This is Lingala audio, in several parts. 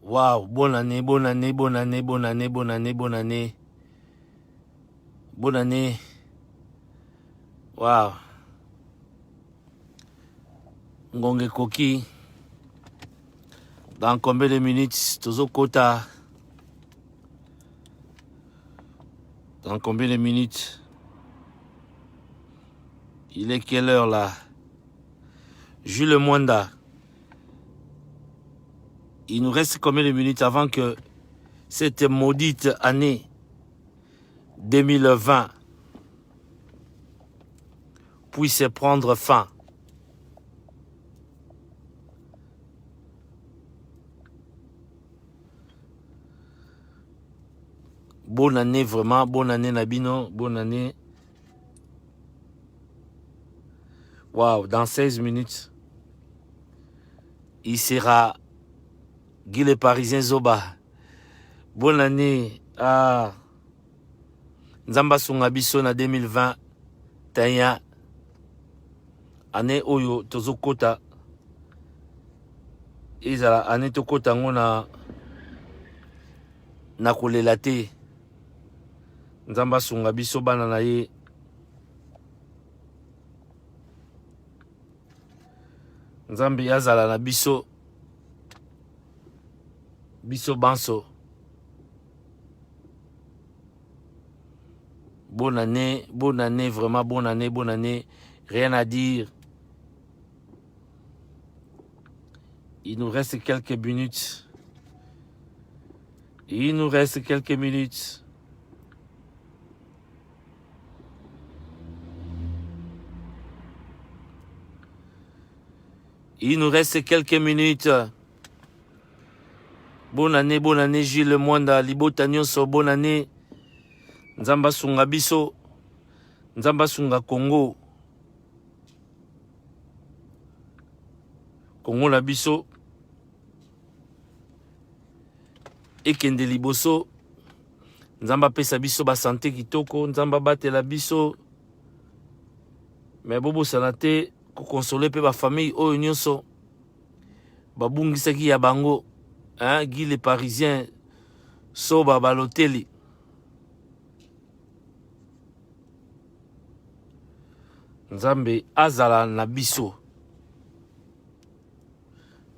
Waouh, bonne année, bonne année, bonne année, bonne année, bonne année, bonne année. Bonne année. Waouh. Ngonge Koki. Dans combien de minutes, Tozo Kota? Dans combien de minutes? Il est quelle heure là? Jules Mwanda. Il nous reste combien de minutes avant que cette maudite année 2020 puisse prendre fin? Bonne année vraiment, bonne année Nabino, bonne année. Waouh, dans 16 minutes, il sera Guy le Parisien Zoba. Bonne année à Nzamba Sungabiso na 2020. Tanya. Année Oyo Tozokota. Izala année Tokota ngona na kolela te. Nzamba Sungabiso bana na ye. Nzambi yazala na biso. Biso Banso. Bonne année, vraiment bonne année, bonne année. Rien à dire. Il nous reste quelques minutes. Il nous reste quelques minutes. Il nous reste quelques minutes. Bonne année, Gilles Mwanda, Libota Nyonso, bonne année. Nzamba Sunga Biso, Nzamba Sunga Congo. Congo la Biso. Ekende Liboso. Nzamba Pesa Biso ba santé kitoko, Nzamba Bate la Biso. Mais Bobo Sanate, ko consoler pe ba famille oyo nyonso. Babungisaki ya bango. Hein, Guy les Parisiens, Soba Baloteli. Nzambe Azala Nabiso.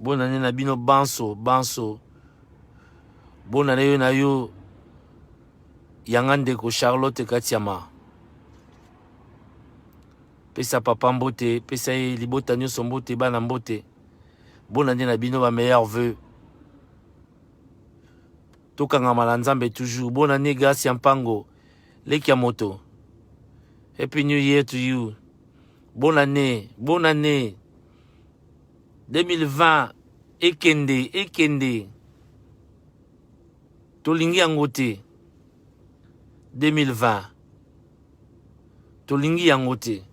Bonne année Nabino Banso, Banso. Bonne année na yo Yangandeko Charlotte Katiama. Pesa papa mbote, pesa Libota Nyonso mbote, bana mbote. Bonne année Nabino ba meilleur vœu. Tokanga na Nzambe toujours. Bonne année Gracia Mpango. Lekia Moto. Happy New Year to you. Bonne année. 2020. Ekende. Tolingi Angote. 2020. Tolingi Angote.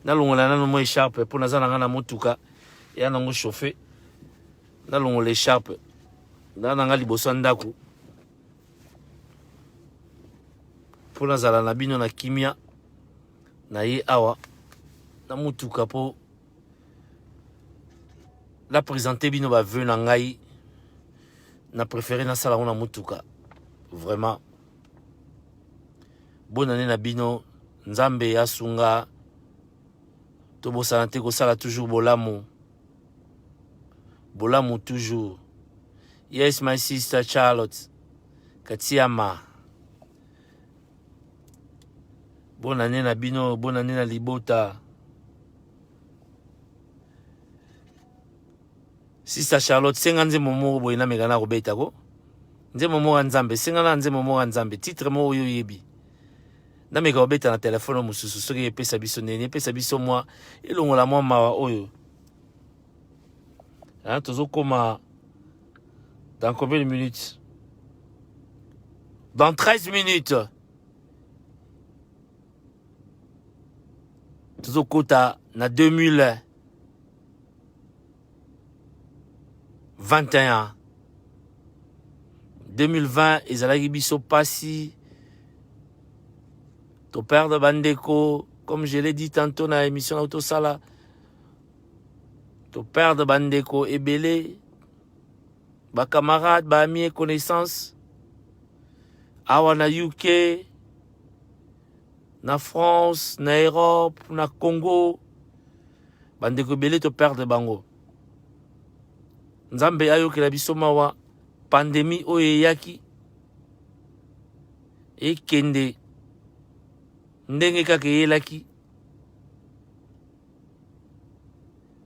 Nalongola nano mo écharpe pour nazana ngana motuka. Ya nango chauffer. Nalongola écharpe. Nanga liboso ndako. Pour nazala na bino na kimia. Na ye awa. Na mutuka po. La présenter bino ba vœu na ngai. Na préféré na sala na mutuka. Vraiment. Bonne année na bino. Nzambe asunga. Tobo sanate ko sala toujours bolamu. Bolamu toujours. Yes, my sister Charlotte. Katiama. Bonne année na bino, bonne année na Libota. Sister Charlotte, senga nze momo boy na megana robeta ko. Nze momo wa Nzambe, senga na nze momo wa Nzambe. Titre mo oyo yebi. Na mega robeta na téléphone mususu soki epesa biso nene, epesa biso moi elongola moi mawa oyo. Hein, tozo koma dans combien de minutes? Dans 13 minutes. Tozo kota na 2021. 2020, ezalaki biso pasi. To père de Bandeko, comme je l'ai dit tantôt dans l'émission Autosala. To père de Bandeko ebele. ba camarades, ba amis et connaissances, awa na UK, na France, na Europe, na Congo, bandeko belé to perdre bango. Nzambe ayokela biso mawa, pandémie oyo eyaki, ekende, ndenge kaka eyelaki,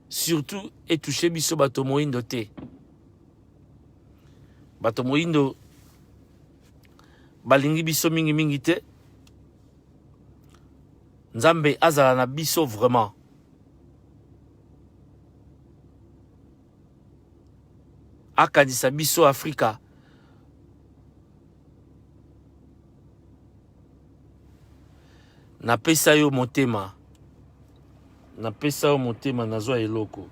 surtout etouché biso bato moindo te. Bato moindo balingi biso mingi mingi te. Nzambe azala na biso vraiment. Akadisa biso Afrika. Napesa yo motema. Napesa yo motema nazwa eloko.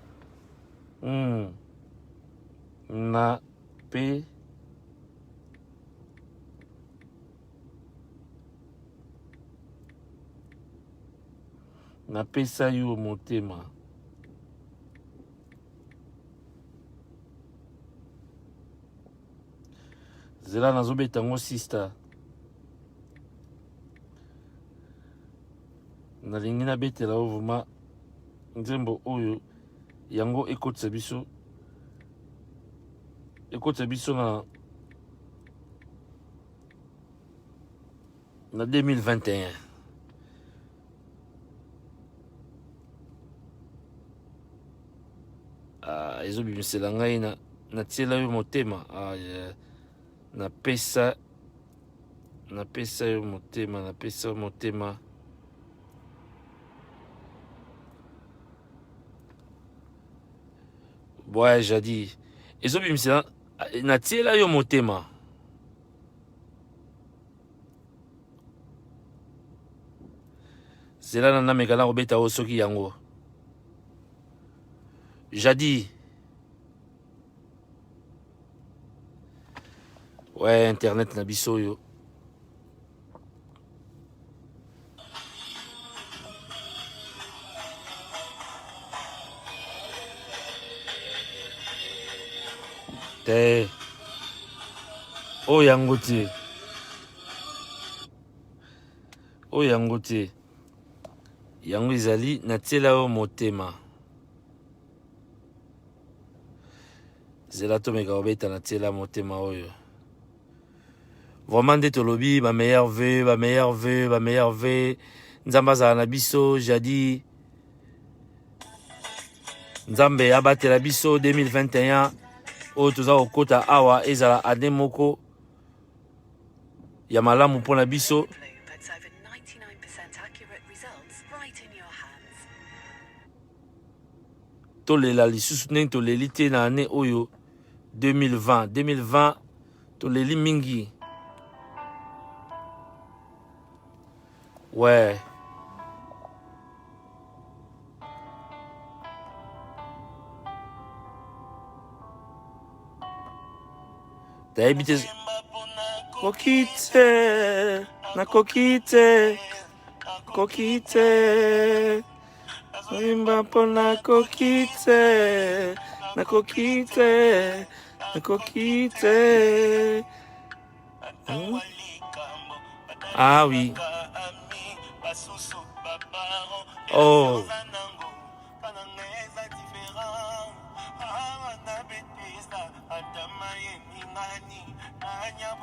Napesa yo motema. Zela nazobeta ngo sister. Nalingi na betela ovuma nzembo oyo yango ekotisa biso. Ekotisa biso na 2021. Ezobimisela ngai na tiela yo motema. Napesa yo motema, napesa yo motema. Ouais, jadi. Ezobimisela na tiela yo motema. Zela na nameka na kobeta o soki yango. Jadi. Ouais, internet na biso yo. Te. O yango te. O yango te. Yango ezali na tiela yo motema. Zela tomeka kobeta na tiela motema oyo. Vraiment nde tolobi ba meilleur vœu, ba meilleur vœu, ba meilleur vœu. Nzambe azala na biso, jadi. Nzambe abatela biso 2021. Oyo toza kokota awa ezala ane moko ya malamu mpona biso. Tolela lisusu ndenge toleli te na ane oyo 2020. 2020 toleli mingi. Ouais. Tayebi te kokite na kokite kokite Imba pona kokite na kokite na kokite. Ah oui. Oh.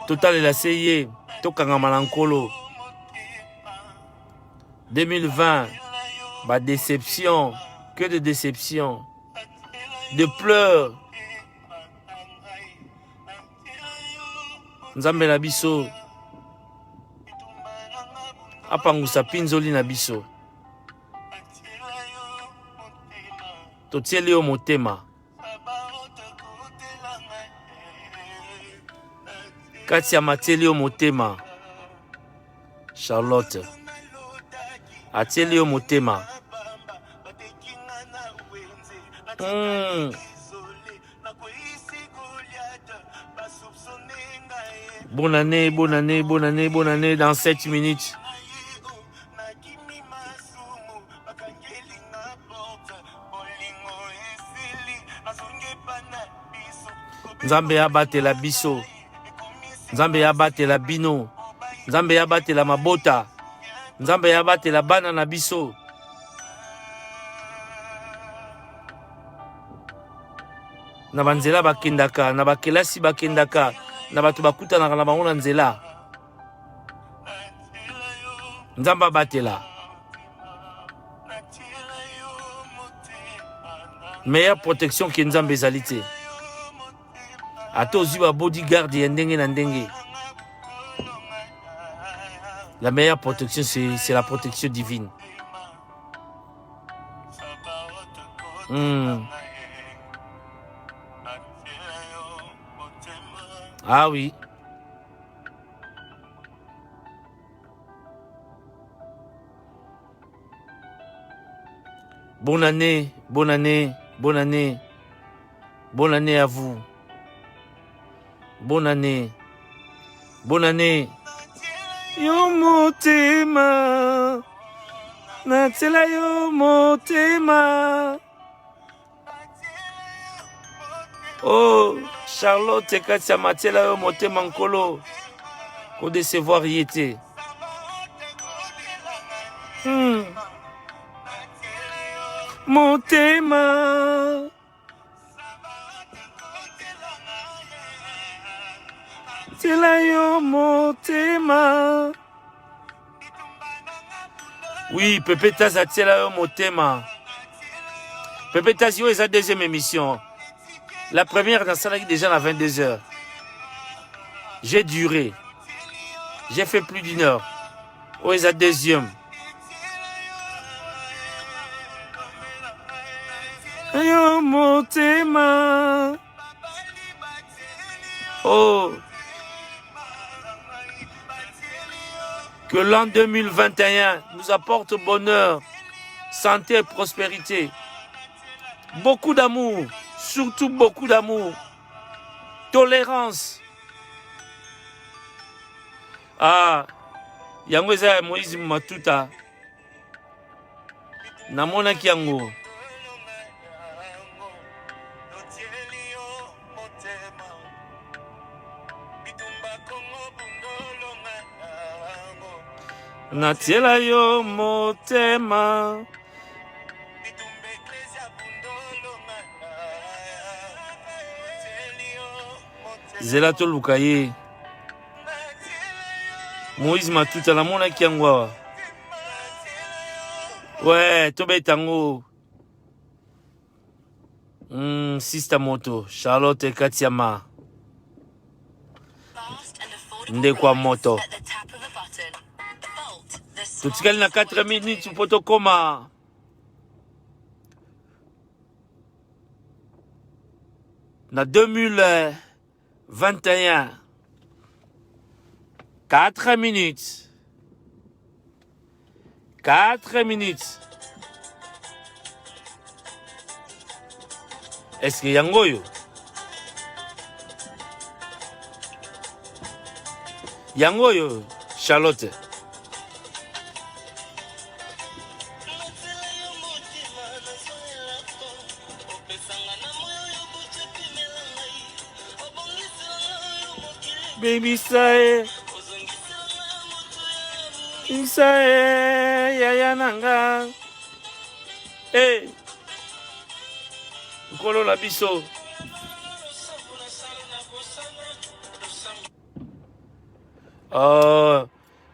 Total la seye tokangama na nkolo 2020. Bah déception, que de déception, de pleurs. Nzambe na biso apangusa pinzoli na biso. Totieli yo motema. Kati ya matieli yo motema. Charlotte atieli yo motema. Bonne année, bonne année, bonne année, bonne année dans 7 minutes. Nzambe abatela biso. Nzambe abatela bino. Nzambe abatela mabota. Nzambe abatela bana na biso. Na banzela bakendaka, na bakelasi bakendaka, na bato bakutanaka na bango na nzela. Nzambe abatela. Meilleure protection que Nzambe ezali te. Ata ozwi ba bodyguard ya ndenge na ndenge. La meilleure protection, c'est la protection divine. Ah oui. Bonne année, bonne année, bonne année. Bonne année à vous. Bonne année. Bonne année. Yo motema. Natela yo motema. Oh, Charlotte Katia Matela yo motema nkolo. Ko décevoir y était. Motema. Tela yo motema. Oui, Pepe Taz a tela yo motema. Pepe Taz yo est sa deuxième émission. La première dans ça déjà à 22h. J'ai duré. J'ai fait plus d'une heure. Où est sa deuxième? Yo motema. Oh. Que l'an 2021 nous apporte bonheur, santé et prospérité. Beaucoup d'amour, surtout beaucoup d'amour. Tolérance. Ah, yango eza Moïse Matuta. Namona kiango. Natiela yo motema. Zela to lukaye. Moïse Matuta la mona kiangwa. Ouais, to betango. Sister Moto, Charlotte Katiama. Ndekwa moto. Tutikali na 4 minutes poto koma. Na 2021. 4 minutes. 4 minutes. Est-ce que yangoyo? Yangoyo, Charlotte. Baby say, say, yaya nanga. Hey, Nkolo la biso. Oh,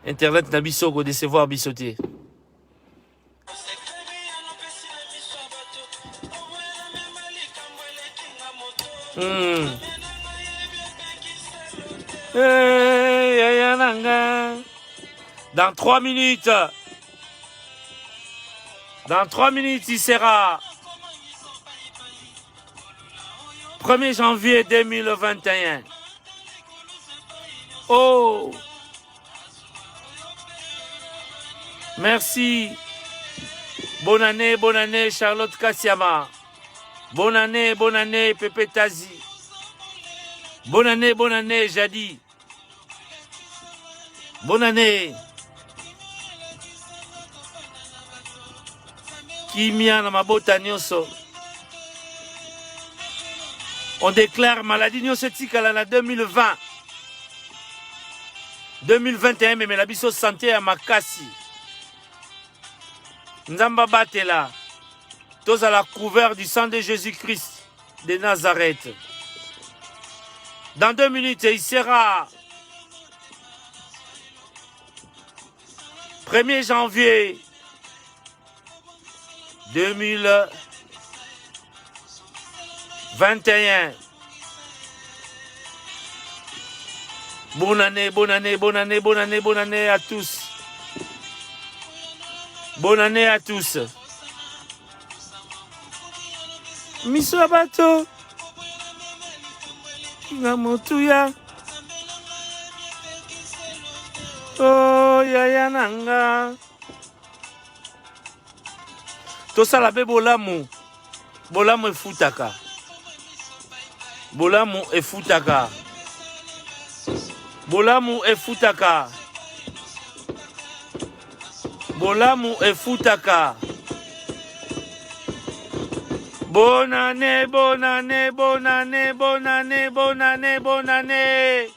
Internet na biso ko décevoir bisoté. Dans 3 minutes. Dans 3 minutes, il sera 1er janvier 2021. Oh! Merci. Bonne année, Charlotte Kassiama. Bonne année, Pepe Tazi. Bonne année, Jadi. Bonne année. Kimia na mabota nyonso. On déclare maladie nyosetikala na 2020. 2021 mais la biso santé à makasi. Nzamba batela. Tous à la couvert du sang de Jésus-Christ de Nazareth. Dans 2 minutes, il sera 1er janvier 2021. Bonne année, bonne année, bonne année, bonne année, bonne année à tous. Bonne année à tous. Miso abato. Ngamotuya. Oh, yaya nanga. Tosala be bolamu. Bolamu efutaka. Bolamu efutaka. Bolamu efutaka. Bolamu efutaka. Bonne année, bonne année, bonne année, bonne année, bonne année, bonne année.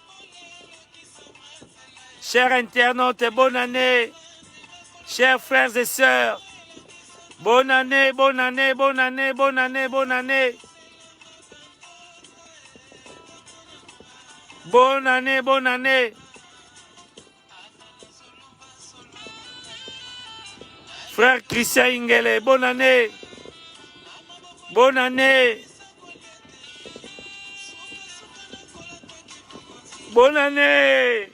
Chers internautes, bonne année. Chers frères et sœurs, bonne année, bonne année, bonne année, bonne année, bonne année. Bonne année, bonne année. Frère Christian Ingele, bonne année. Bonne année. Bonne année.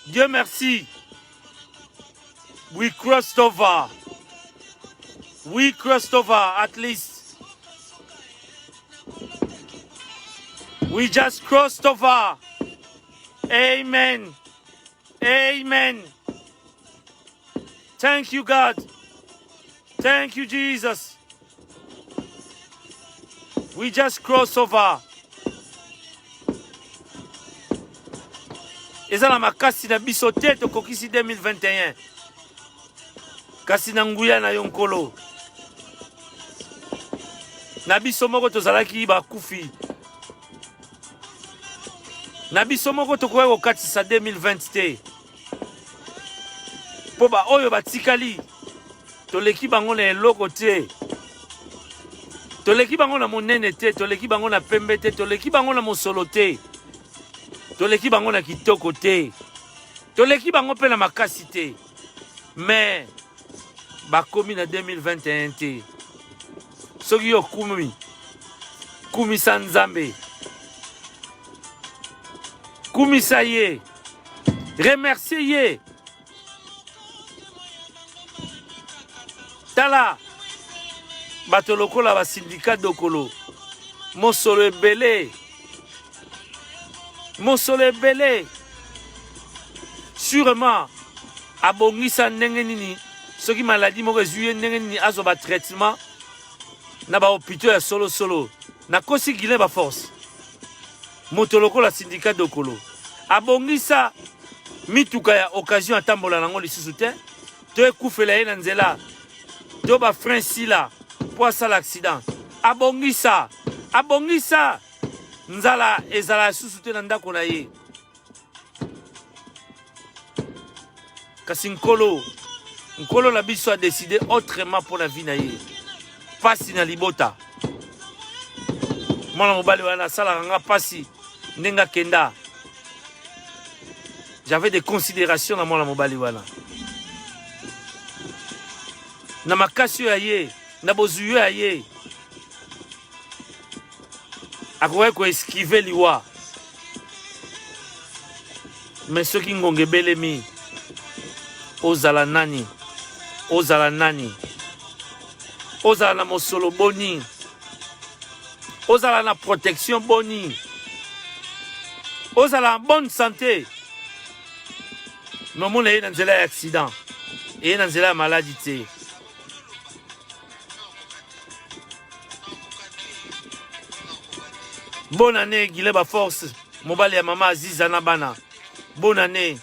Dieu merci. We crossed over. We crossed over at least. We just crossed over. Amen. Amen. Thank you, God. Thank you, Jesus. We just crossed over. Eza na makasi na biso te tokokisi 2021. Kasi na nguya na yonkolo. Na biso moko tozalaki bakufi. Na biso moko tokoya kokatisa 2020 te. Po ba oyo batikali. Toleki bango na eloko te. Toleki bango na monene te, toleki bango na pembe te, toleki bango na mosolo te. Toleki bango na kitoko te. Toleki bango pe na makasi te. Mais bakomi na 2021 te. Soki yo kumi. Kumisa Nzambe. Kumisa ye. Remercier ye. Tala. Bato lokola ba syndicat dokolo. Mosolo ebele. Mosolo ebele. Sûrement abongisa ndenge nini soki maladie moko ezwi ndenge nini azo ba traitement na ba hôpital ya solo solo na kosi gile ba force. Moto lokola syndicat dokolo. Abongisa mituka ya occasion atambola nango lisusu te. To ekufela ye na nzela. To ba frein sila. Pour ça l'accident. Abongisa. Abongisa. Nzala ezala susute na ndako na ye. Kasi nkolo na biso a décidé autrement pour la vie na ye. Pasi na libota. Mwana mobali wana sala nga pasi ndenga kenda. J'avais des considérations na mwana mobali wana. Na makasi ya ye. Na bozuyo ya ye. Akowe ko esquiver liwa. Mais soki ngonge belemi. Ozala nani. Ozala nani. Ozala na mosolo boni. Ozala na protection boni. Ozala en bonne santé. Non, mon est dans un accident. Et dans une maladie. Bonne année, Guileba Force. Mobali ya mama Aziz Anabana. Bonne année.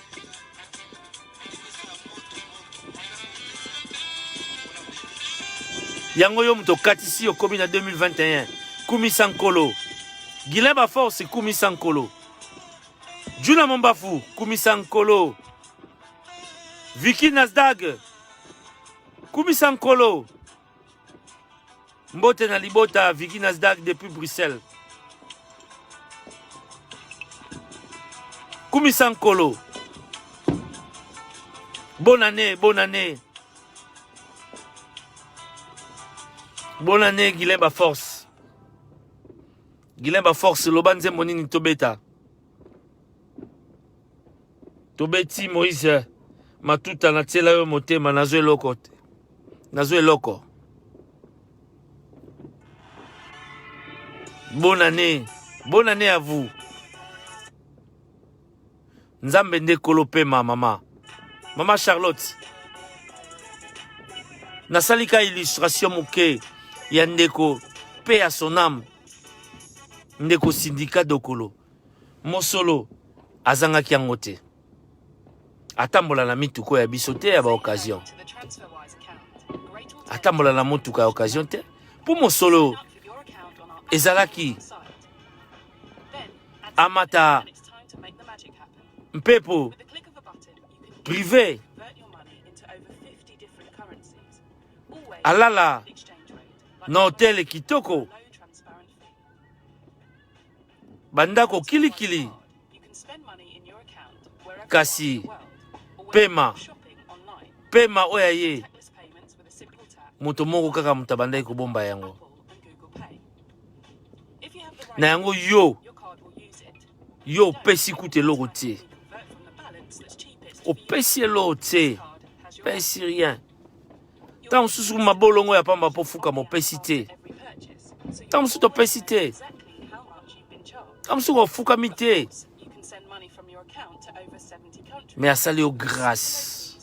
Yango yo muto katisi okomi na 2021. Kumi Sankolo. Guilain Baforce, Kumi Sankolo. Juna Mombafu, Kumi Sankolo. Vicky Nasdag, Kumi Sankolo. Mbote na libota, Vicky Nasdag depuis Bruxelles. Kumi Sankolo. Bonne année, bonne année. Bonne année, Guilain Baforce. Guilain Baforce, Lobanze Monini Tobeta. Tobeti Moïse, Matuta Natiela yo motema, nazo eloko. Nazo eloko. Bonne année à vous. Nzambe nde kolopema mama. Maman Charlotte. Nasalika illustration moke ya ndeko paix à son âme. Ndeko syndicat dokolo. Mosolo azangaki yango te. Atambola na mituko ya biso te ya ba occasion. Atambola na mutuka ya occasion te. Pour Mosolo ezalaki amata mpepo privé alala na hotel kitoko bandako kilikili kasi pema oya ye moto moko kaka mutabandai kobomba yango na yango yo pesi kute loko te opesi eloko te pesi rien tant mosusu mabolongo ya pamba po fuka mopesi te tant mosusu topesi te tant mosusu ofukami te mais asali yo grâce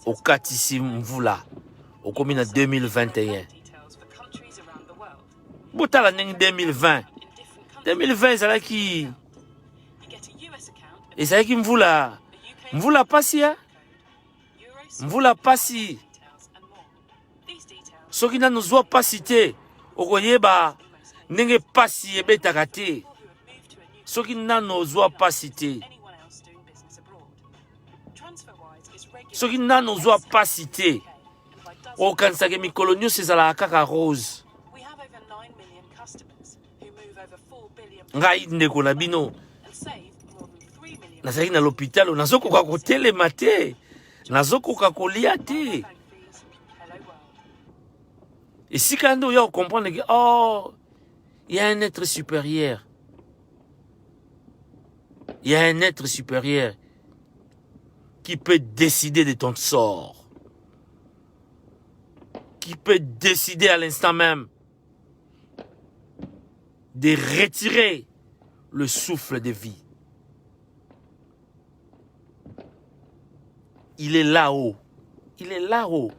okatisi mvula okomi na 2021 botala ndenge 2020 ezalaki mvula pasi ya mvula pasi soki nano zwa pasi te okoyeba ndenge pasi ebetaka te soki nano zwa pasi te soki nano zwa pasi te okanisaka mikolo nyonso ezalaka kaka rose ngai ndeko na bino nazalaki na l'hôpital nazokoka kotelema te nazokoka kolia te esika nde oya comprendre que oh il y a un être supérieur, il y a un être supérieur qui peut décider de ton sort, qui peut décider à l'instant même de retirer le souffle de vie. Il est là-haut. Il est là-haut.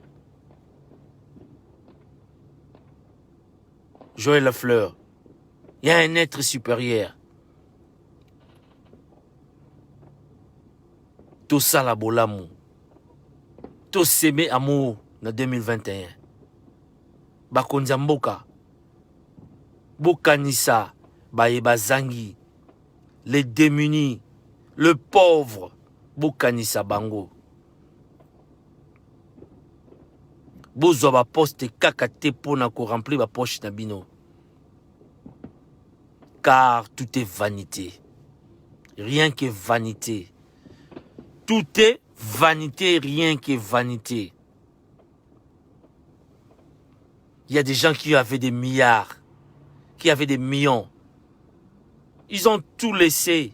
Joël Lafleur, il y a un être supérieur. Tout ça la bolamu. Tout s'aimer amour en 2021. Bakonza mboka. Bokanisa, Baeba Zangi, les démunis, le pauvre, Bokanisa Bango. Bozwa ba poste kakate pona ko remplir ba poche na bino. Car tout est vanité. Rien que vanité. Tout est vanité, rien que vanité. Il y a des gens qui avaient des milliards, qui avaient des millions. Ils ont tout laissé.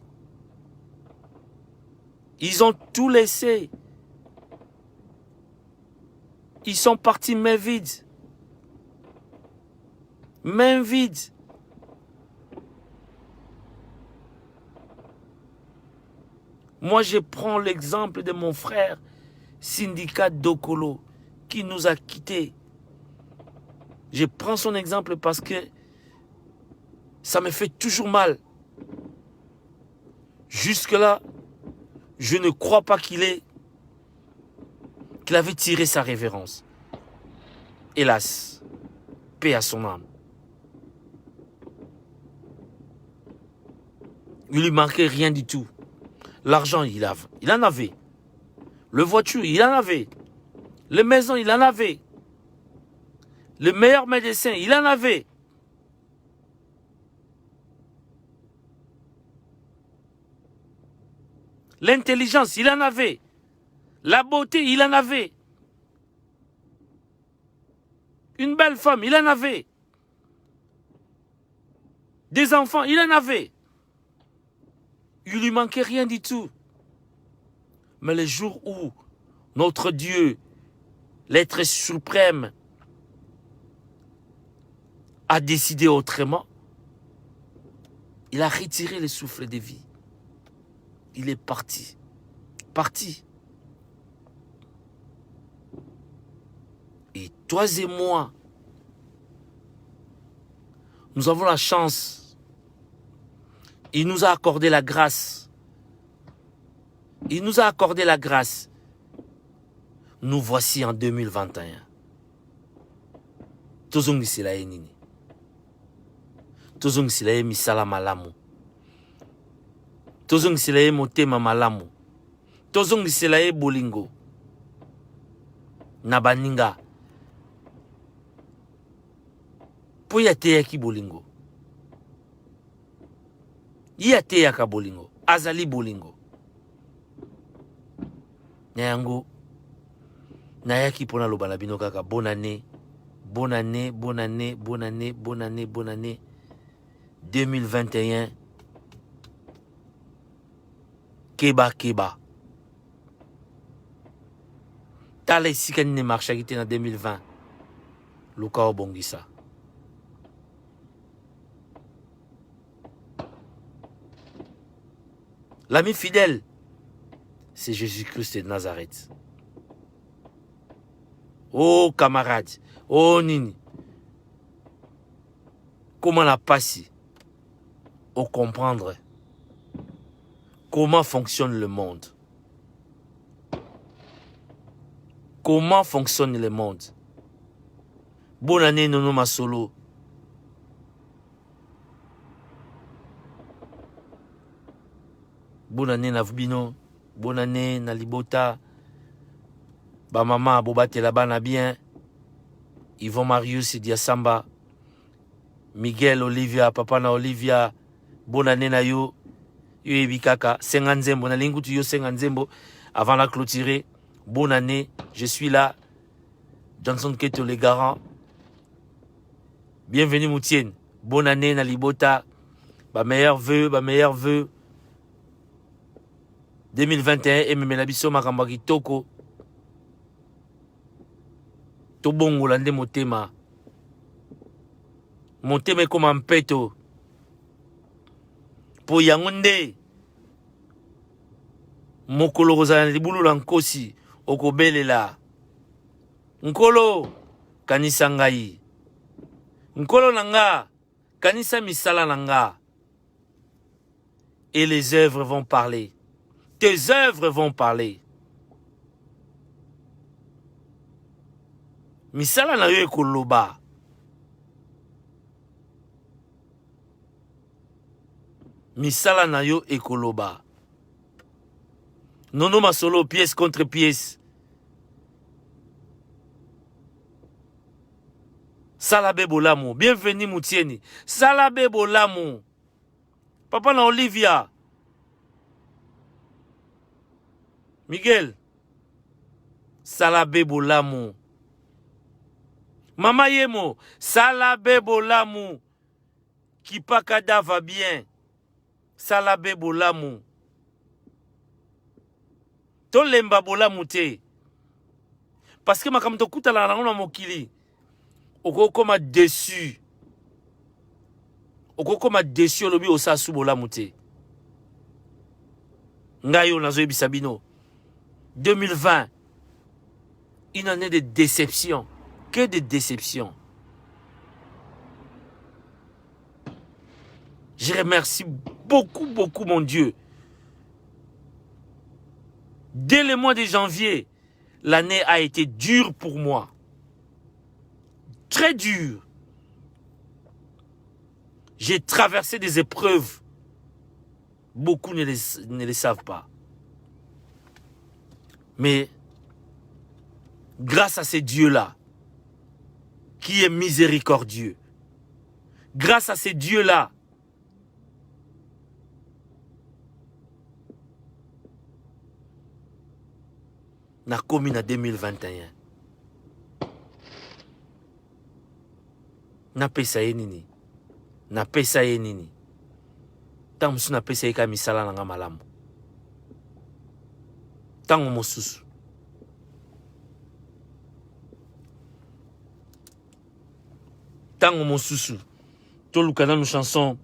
Ils ont tout laissé. Ils sont partis main vide. Main vide. Moi, je prends l'exemple de mon frère, syndicat Dokolo, qui nous a quittés. Je prends son exemple parce que ça me fait toujours mal. Jusque-là, je ne crois pas qu'il avait tiré sa révérence. Hélas, paix à son âme. Il lui manquait rien du tout. L'argent, il en avait. Le voiture, il en avait. Les maisons, il en avait. Le meilleur médecin, il en avait. L'intelligence, il en avait. La beauté, il en avait. Une belle femme, il en avait. Des enfants, il en avait. Il lui manquait rien du tout. Mais le jour où notre Dieu, l'être suprême, a décidé autrement, il a retiré le souffle de vie. Il est parti. Parti. Et toi et moi, nous avons la chance. Il nous a accordé la grâce. Il nous a accordé la grâce. Nous voici en 2021. Tozongisila ye nini. Tozongisila ye misala malamu. Tozongisila ye motema malamu. Tozongisila ye bolingo. Na baninga. Po ya teyaki bolingo. Ya teyaka bolingo. Azali bolingo. Nyango. Nayaki pona loba na bino kaka bonne année. Bonne année, bonne année, bonne année, bonne année, bonne année. 2021. Keba keba. Tala isikani ne marche qui était en 2020. Luka Obongisa. L'ami fidèle, c'est Jésus-Christ de Nazareth. Oh camarade, oh Nini, comment la passer au comprendre comment fonctionne le monde. Comment fonctionne le monde. Bonne année Nono Masolo. Bonne année Navbino. Bonne année Nalibota. Ba maman Bobate là-bas na bien. Yvon Marius Diasamba. Miguel Olivia, papa na Olivia. Bonne année na yo. Yo ebikaka. Senganzembo. Na lingutu yo Senganzembo. Avant la clôturer. Bonne année. Je suis là. Johnson Keto les garants. Bienvenue Moutienne. Bonne année Nalibota. Ba meilleur vœu, ba meilleur vœu. 2021 et même nabiso makambaki toko. Tobongo lande motema. Motema comme un peto. Po yangonde. Mokolo kozana libulu la nkosi okobelela. Nkolo kanisa ngai. Nkolo nanga kanisa misala nanga. Et les œuvres vont parler. Tes œuvres vont parler. Misala na yo ekoloba. Misala na yo ekoloba. Nono Masolo, pièce contre pièce. Salabe Bolamu. Bienvenue Moutieni. Salabe Bolamu. Papa na Olivia. Miguel. Salabe Bolamu. Mama Yemo. Salabe Bolamu. Kipakada va bien. Salabe Bolamu. Tolemba Bolamu te. Parce que makamto kuta la na mokili. Oko koma déçu. Oko koma déçu olobi osasu Bolamu te. Ngayo nazo ebisabino. 2020, une année de déception. Que de déception. Je remercie beaucoup, beaucoup mon Dieu. Dès le mois de janvier, l'année a été dure pour moi. Très dure. J'ai traversé des épreuves. Beaucoup ne le savent pas. Mais grâce à ces dieux-là, qui est miséricordieux, grâce à ces dieux-là, na komi na 2021. Na pesa ye nini? Na pesa ye nini? Tango musu na pesa ye ka misala na nga malamu. Tango mosusu. Tango mosusu. Toluka na nous chanson.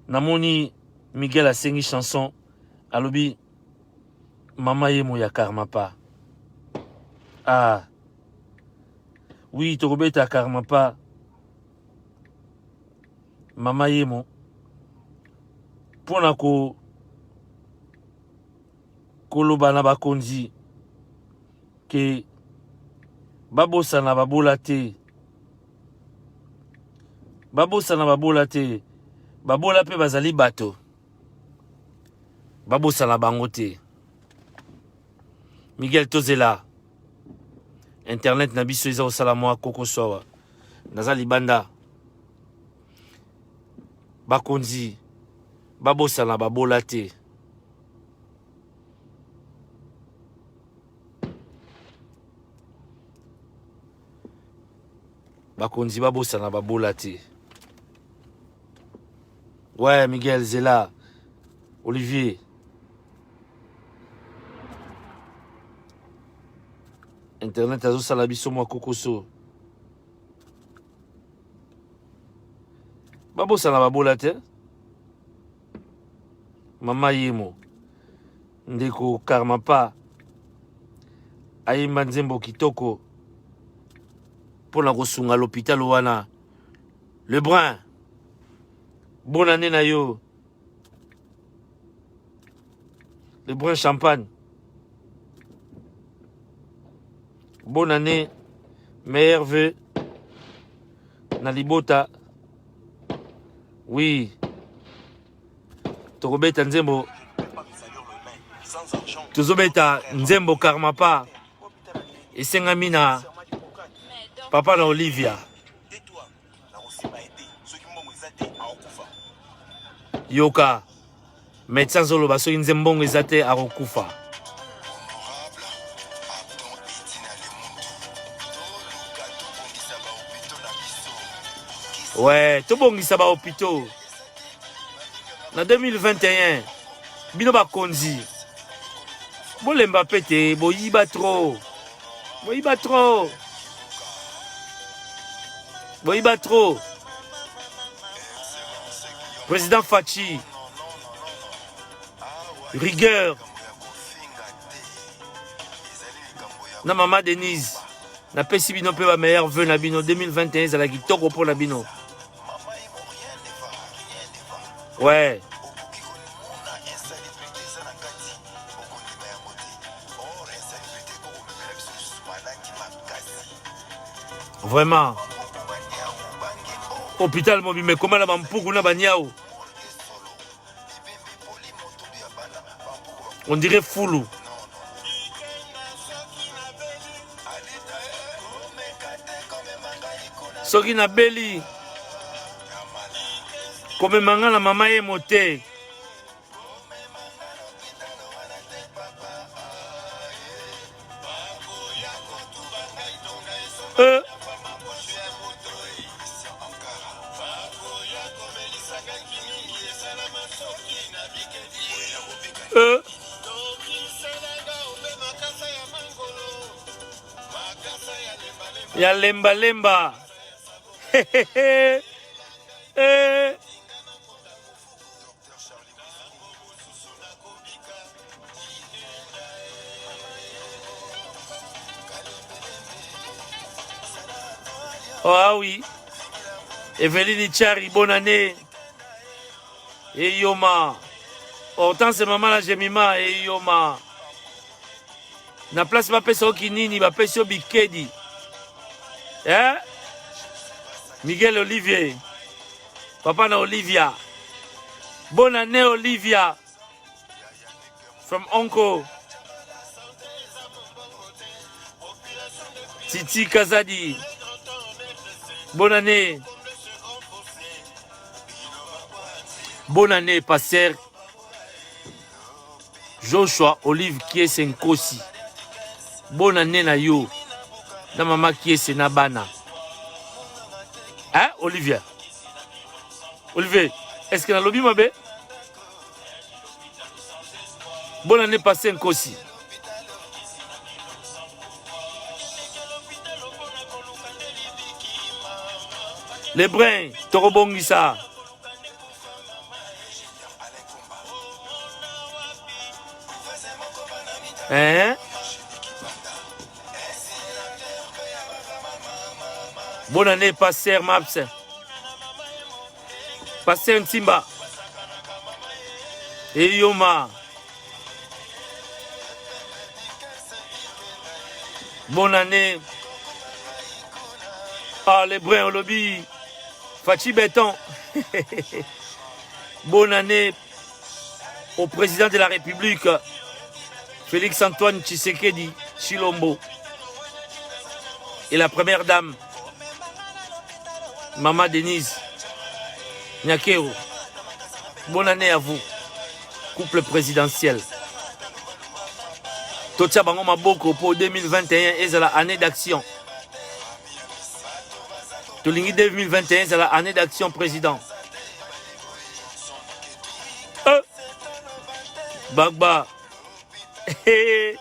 Namoni Miguel asengi chanson. Alobi Mama Yemo ya karma pa. Ah. Oui, tokobeta karma pa. Mama Yemo. Pona ko koloba na bakonzi ke babosa na babola te. Babosa na babola te. Babola pe bazali bato. Babosa na bango te. Miguel Tozela. Internet na biso eza osala mwa koko sowa. Naza libanda. Bakonzi. Babosa na babola te. Bakonzi babosa na babola te. Ouais, Miguel Zela. Olivier. Internet azo sala biso mwa kokoso. Babosa na babola te. Mama Yemo. Ndeko karma pa. Ayimba nzembo kitoko. Pona kosunga l'hôpital wana. Lebrun. Bonne année na yo. Lebrun Champagne. Bonne année. Meilleur vœu. Nalibota. Oui. Tokobeta nzembo. Tozobeta nzembo karma pa. Esengami na papa na Olivia. Yoka. Médecin zolo baso nzembongo ezate akokufa. Ouais, tobongisa ba hôpitaux. Na 2021, bino ba konzi. Bolemba pete, boyiba trop. Boyiba trop. Boyiba trop. Président Fachi. Rigueur. Na maman Denise. Na pesi bino pe ba meilleur vœu na bino 2021 za la kitoko pour na bino. Ouais. Vraiment. Hôpital mobile, comment la bampuku na banyao. On dirait foulou. Soki na beli. Comme manga na mama ye moté. Ya lemba lemba. Oh ah oui. Evelyne Chari, bonne année. Et Yoma. Hortense maman la Jemima et Yoma. Na place ba peso kinini ba peso bikedi. Eh? Miguel Olivier. Papa na Olivia. Bonne année Olivia. From Onko. Titi Kazadi. Bonne année. Bonne année, pasteur Joshua Olive Kiese Nkosi. Bonne année na yo. Na mama Kiese na bana. Hein, Olivia? Olivier, est-ce que na lobby mabe? Bonne année, pasteur Nkosi. Les brins, Torobongisa. Hein? Bonne année, pasteur Maps. Pasteur Ntimba. Et Yoma. Bonne année. Ah, les brins au lobby. Fachi Béton. Bonne année au président de la République, Félix Antoine Tshisekedi Chilombo. Et la première dame, Maman Denise Nyakero. Bonne année à vous, couple présidentiel. Totia Bango Maboko pour 2021 et c'est l'année d'action. Tolingi 2021 c'est l'année d'action président. Bagba. Hey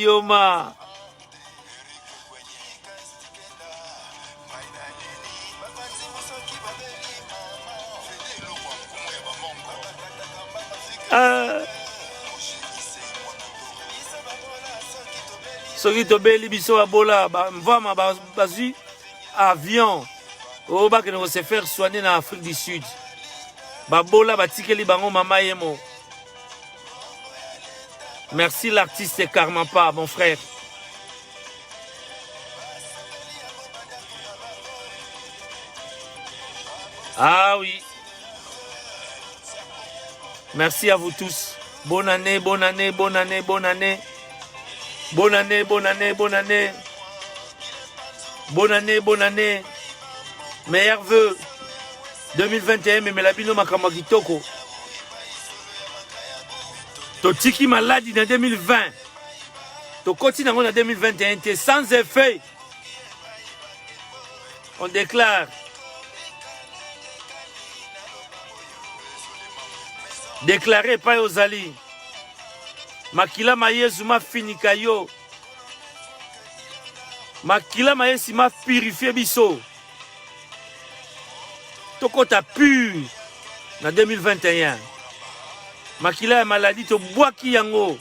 Yoma. Soki tobeli biso abola mvama bazui avion o bakene se faire soigner en Afrique du Sud. Babola batikeli bango mama yemo. Merci l'artiste Karmapa, mon frère. Ah oui. Merci à vous tous. Bonne année, bonne année, bonne année, bonne année. Bonne année, bonne année, bonne année. Bonne année, bonne année. Meilleurs vœux. 2021, mais Melabino Makamagitoko. Totiki maladie en 2020. To continue en 2021. Sans effet. On déclare. Déclaré par Ozali. Makila Mayesu ma finika yo. Makila Mayesu ma purifié biso. Toko ta pur. En 2021. Makila maladie to boaki yango.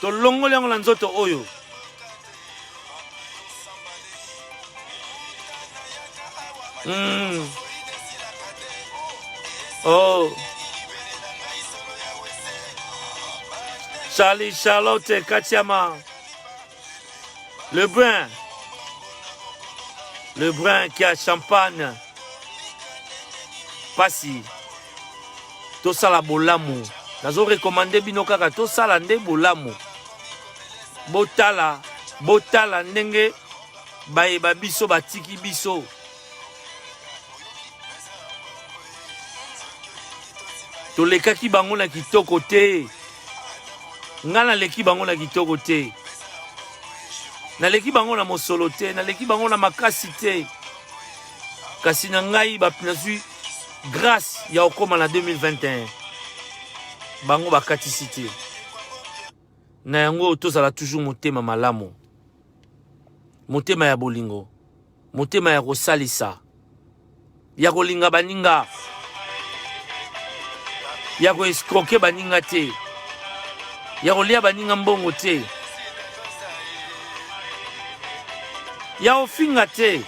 To longo yango la nzoto oyo. Oh. Charlie, Charlotte, Katiama. Le brun qui a champagne. Passi. Tout ça la bolamu. Nazo recommandé bino kaka tout ça la nde bolamu. Botala ndenge ba biso batiki biso. To lekaki bango na kitoko te. Ngana leki bango na kitoko te. Na leki bango na mosolo te, na leki bango na makasi te. Kasi na ngai ba nazui grâce ya okoma na 2021. Bango bakatisi te. Na yango tozala toujours motema malamu. Motema ya bolingo. Motema ya kosalisa. Ya kolinga baninga. Ya ko escroquer baninga te. Ya kolia baninga mbongo te. Ya ofinga te.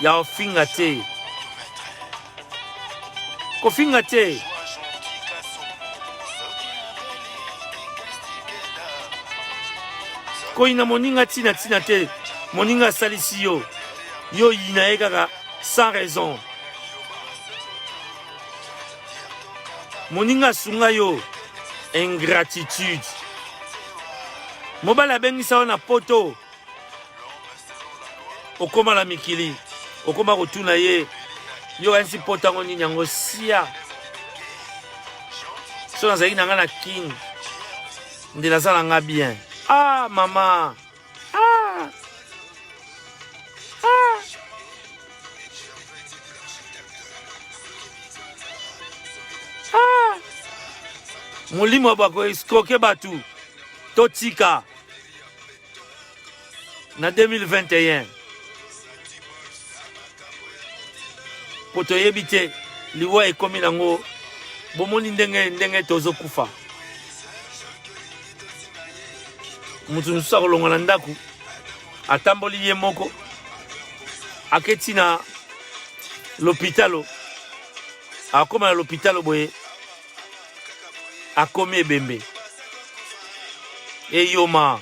Ya ofinga te. Kofinga te. Koina moninga tina te. Moninga salisi yo. Yo yina ekaka sans raison. moninga sunga yo ingratitude mobala bengisa wana poto okoma la mikili okoma kotuna ye yo kanisi potango nini yango sia so nazalaki na nga na king nde nazala nga bien ah mama ah ah ah molimo bako escroquer batu totika na 2021 po toyebi te liwa ekomi nango bomoni ndenge tozokufa mutu mosusu akolonga na ndako atamboli ye moko aketi na lopitalo akoma na lopitalo boye akomi ebembe eyoma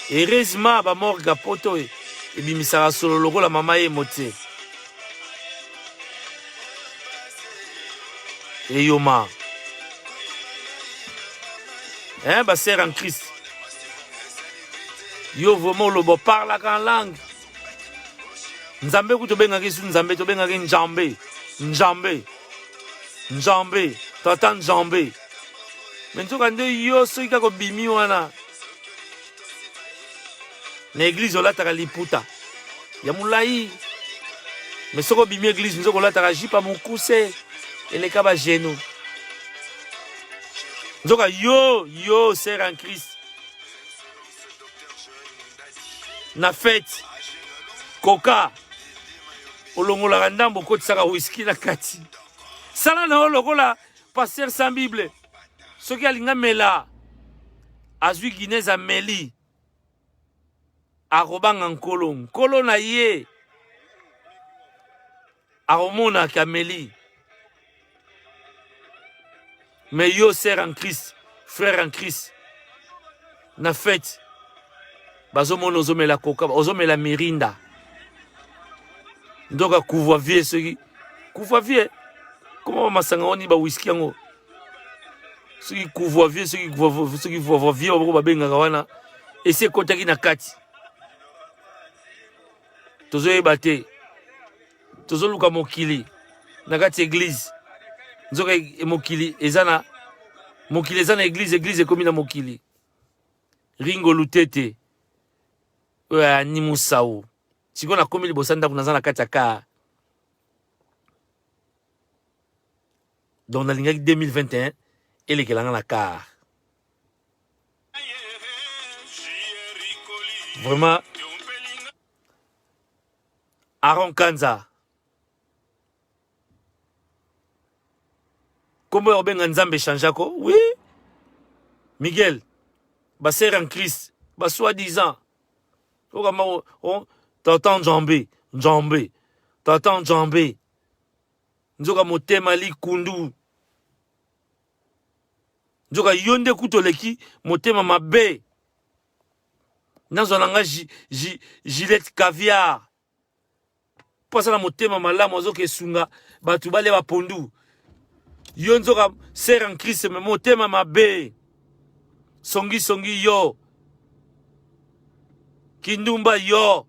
heureusement bamorga poto ebimisaka solo lokola mama ye mote eyoma basere en Christ yo vraiment olobo parlaka en langue nzambe ku tobengaki su nzambe tobengaki njambe njambe njambe tata njambe me nzoka nde yo soki kaka obimi wana na eglize olataka liputa ya molai me soki obimi eglize nzoka olataka jipa mokuse eleka bageno nzoka yo sere en Christ na fete koka olongolaka ndambo okotisaka whisky na kati sala na yo lokola paster sans bible soki alinga mela azwi guinez ameli akobanga nkolo na ye akomonaka ameli mais yo sœur en Christ frère en Christ na fête bazomona ozomela koka ozomela mirinda ndoka couvre-vie soki couvre-vie comment masanga oni ba whisky yango soki couvre-vie soki couvre-vie bako babengaka wana esi ekotaki na kati tozoyeba te tozoluka mokili na kati église nzoka mokili eza na église ekomi na mokili ringo lutete oyo ani musau sikoyo nakomi libosa ndako naza na kati ya kar donc nalingaki 2021 elekelanga na kar vraiment Aaron Kanza kombo ya kobenga nzambe changeako oui Miguel basere en Christ basoi-disant okama tata njambe tata njambe nzoka motema likundu nzoka yo nde kutoleki motema mabe nazwa nanga Gillette caviar posa na motema malamu azoka esunga bato bale bapondu yo nzoka sere en Christ me motema mabe songi yo kindumba yo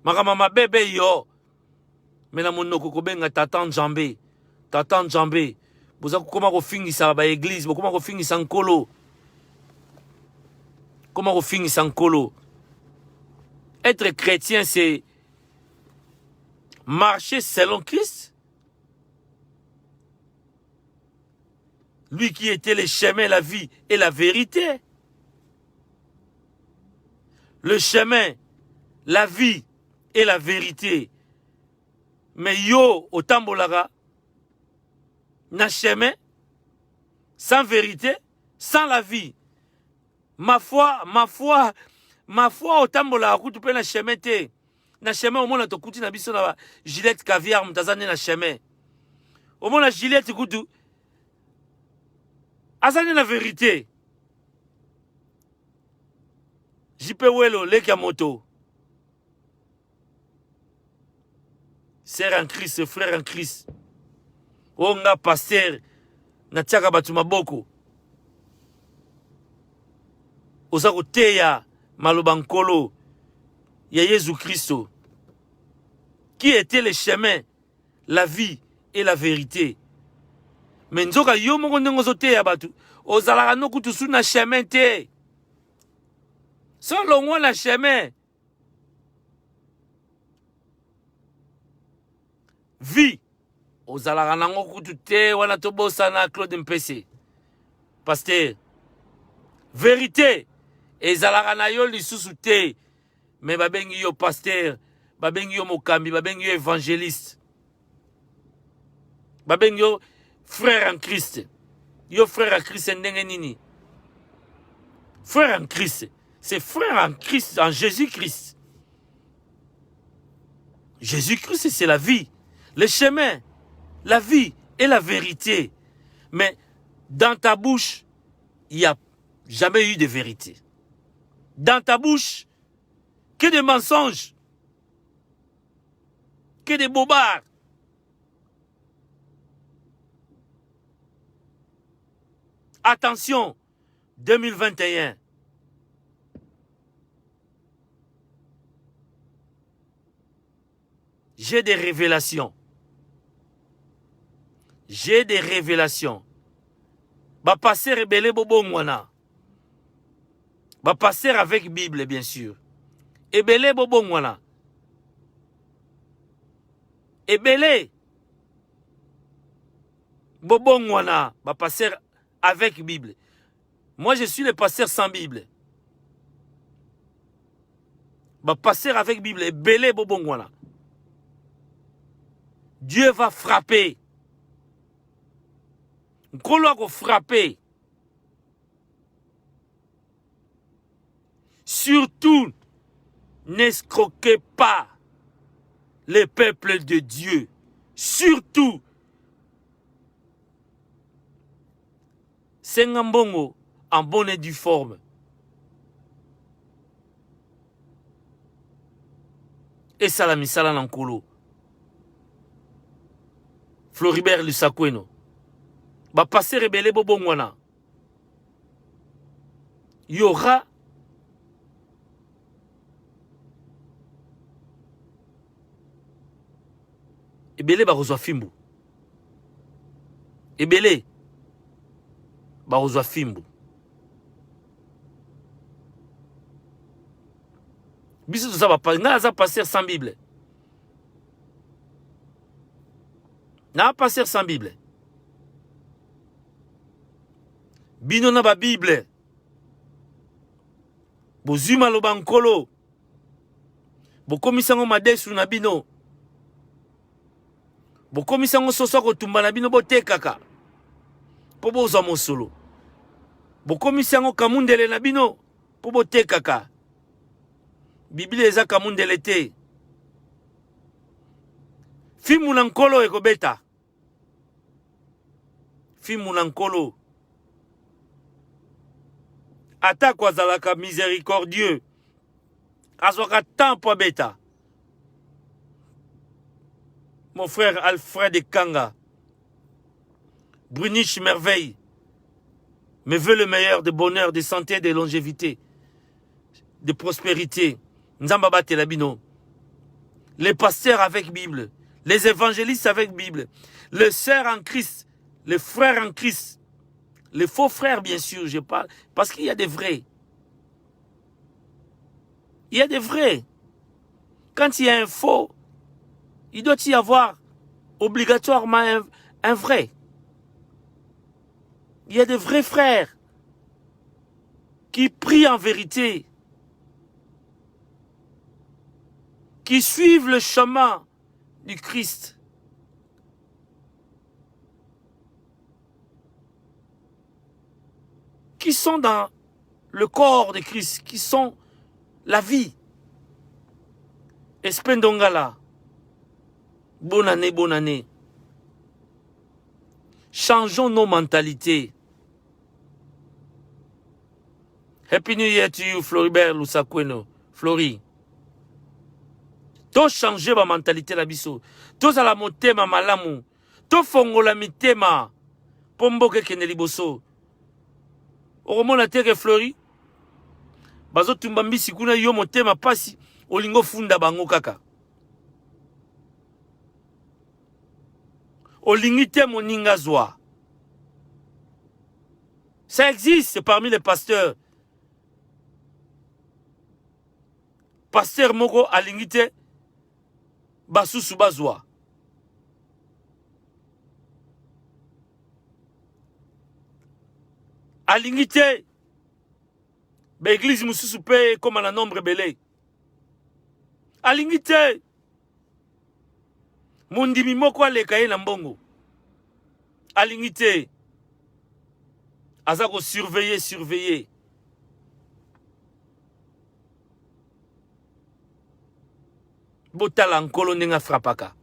makama mabebe yo mena monoko kobenga tata njambe boza kokoma kofingisa ba église bokoma kofingisa nkolo koma kofingisa nkolo être chrétien c'est marcher selon Christ. Lui qui était le chemin, la vie et la vérité. Le chemin, la vie et la vérité. Mais yo, au tambolara, na chemin, sans vérité, sans la vie. Ma foi, au tambolara, tu peux na chemin te. Na chemin, au moins, to kuti na biso na Gillette caviar, mutazane na chemin. Au moins, na Gillette, kutu. Azane la vérité. Jipe welo leki ya moto. sœur en Christ, frère en Christ. Onga pasteur, na tiaka batu maboko. Oza koteya maloba nkolo ya Jésus Christo. Qui était le chemin, la vie et la vérité. Mais nzoka yo moko ndenge ozoteya batu, ozalaka no kutusu na chemin te. Solo ngwa na chemin. Vie. Ozalaka nango kutu te wana tobosa na Claude Mpese. Pasteur. Vérité. Ezalaka na yo lisusu te. Mais babengi yo pasteur. Babengi yo mokambi. Babengi yo évangéliste. Babengi yo frère en Christ. Yo frère en Christ ndenge nini. Frère en Christ. C'est frère en Christ, en Jésus-Christ. Jésus-Christ, c'est la vie. Le chemin. La vie et la vérité. Mais dans ta bouche, il n'y a jamais eu de vérité. Dans ta bouche, que des mensonges. Que des bobards. Attention, 2021. J'ai des révélations. J'ai des révélations. Va passer rebelle bobo mwana. Va passer avec Bible, bien sûr. Ebele bobo mwana. Ebele bobo mwana. Va passer avec Bible. Moi, je suis le pasteur sans Bible. Va passer avec Bible. Ebele bobo mwana. Dieu va frapper. Nkolo a frappé. Surtout, n'escroquez pas le peuple de Dieu. Surtout. Sengambongo en bonne et due forme. Et salami salan nkolo. Floribert Lusakweno. Va passer rebelle bobo mwana. Il y aura ebele ba rozwa fimbu. Ebele ba rozwa fimbu. Biso to ça va nga za passer sans Bible. Na passer sans Bible. Bino na ba Bible. Bozuma loba nkolo. Bokomisango madesu na bino. Bokomisango soso kotumba na bino botekaka. Po bozwa mosolo. Bokomisango kamundele na bino po botekaka. Biblia eza kamundele te. Fimu na nkolo ekobeta. Fimu na nkolo. Ata kwa zalaka miséricordieux. Azwaka tempo beta. Mon frère Alfred Kanga. Brunich Merveille. Me veut le meilleur de bonheur, de santé, de longévité, de prospérité. Nzamba bate labino. Les pasteurs avec Bible. Les évangélistes avec Bible. Les sœurs en Christ. Les frères en Christ. Les faux frères, bien sûr, je parle. Parce qu'il y a des vrais. Il y a des vrais. Quand il y a un faux, il doit y avoir obligatoirement un vrai. Il y a des vrais frères qui prient en vérité. Qui suivent le chemin du Christ. Qui sont dans le corps de Christ, qui sont la vie. Espendongala. Bonne année, bonne année. Changeons nos mentalités. Happy New Year to you, Floribert Lusakweno. Flori. To changer ma mentalité la biso. To za la motema malamu. To fongola mitema. Pombo ke kene liboso. Oromona teke flori. Bazo tumbambisi kuna yo motema pasi. Olingo funda bango kaka. Olingite moninga zwa. Ça existe parmi les pasteurs. Pasteur moko alingite basusu bazwa. Alingite ba église mususu pe comme na nombre belé. Alingite mondimi moko aleka ye na mbongo. Alingite azako surveiller. Botala nkolo ndenga frappaka.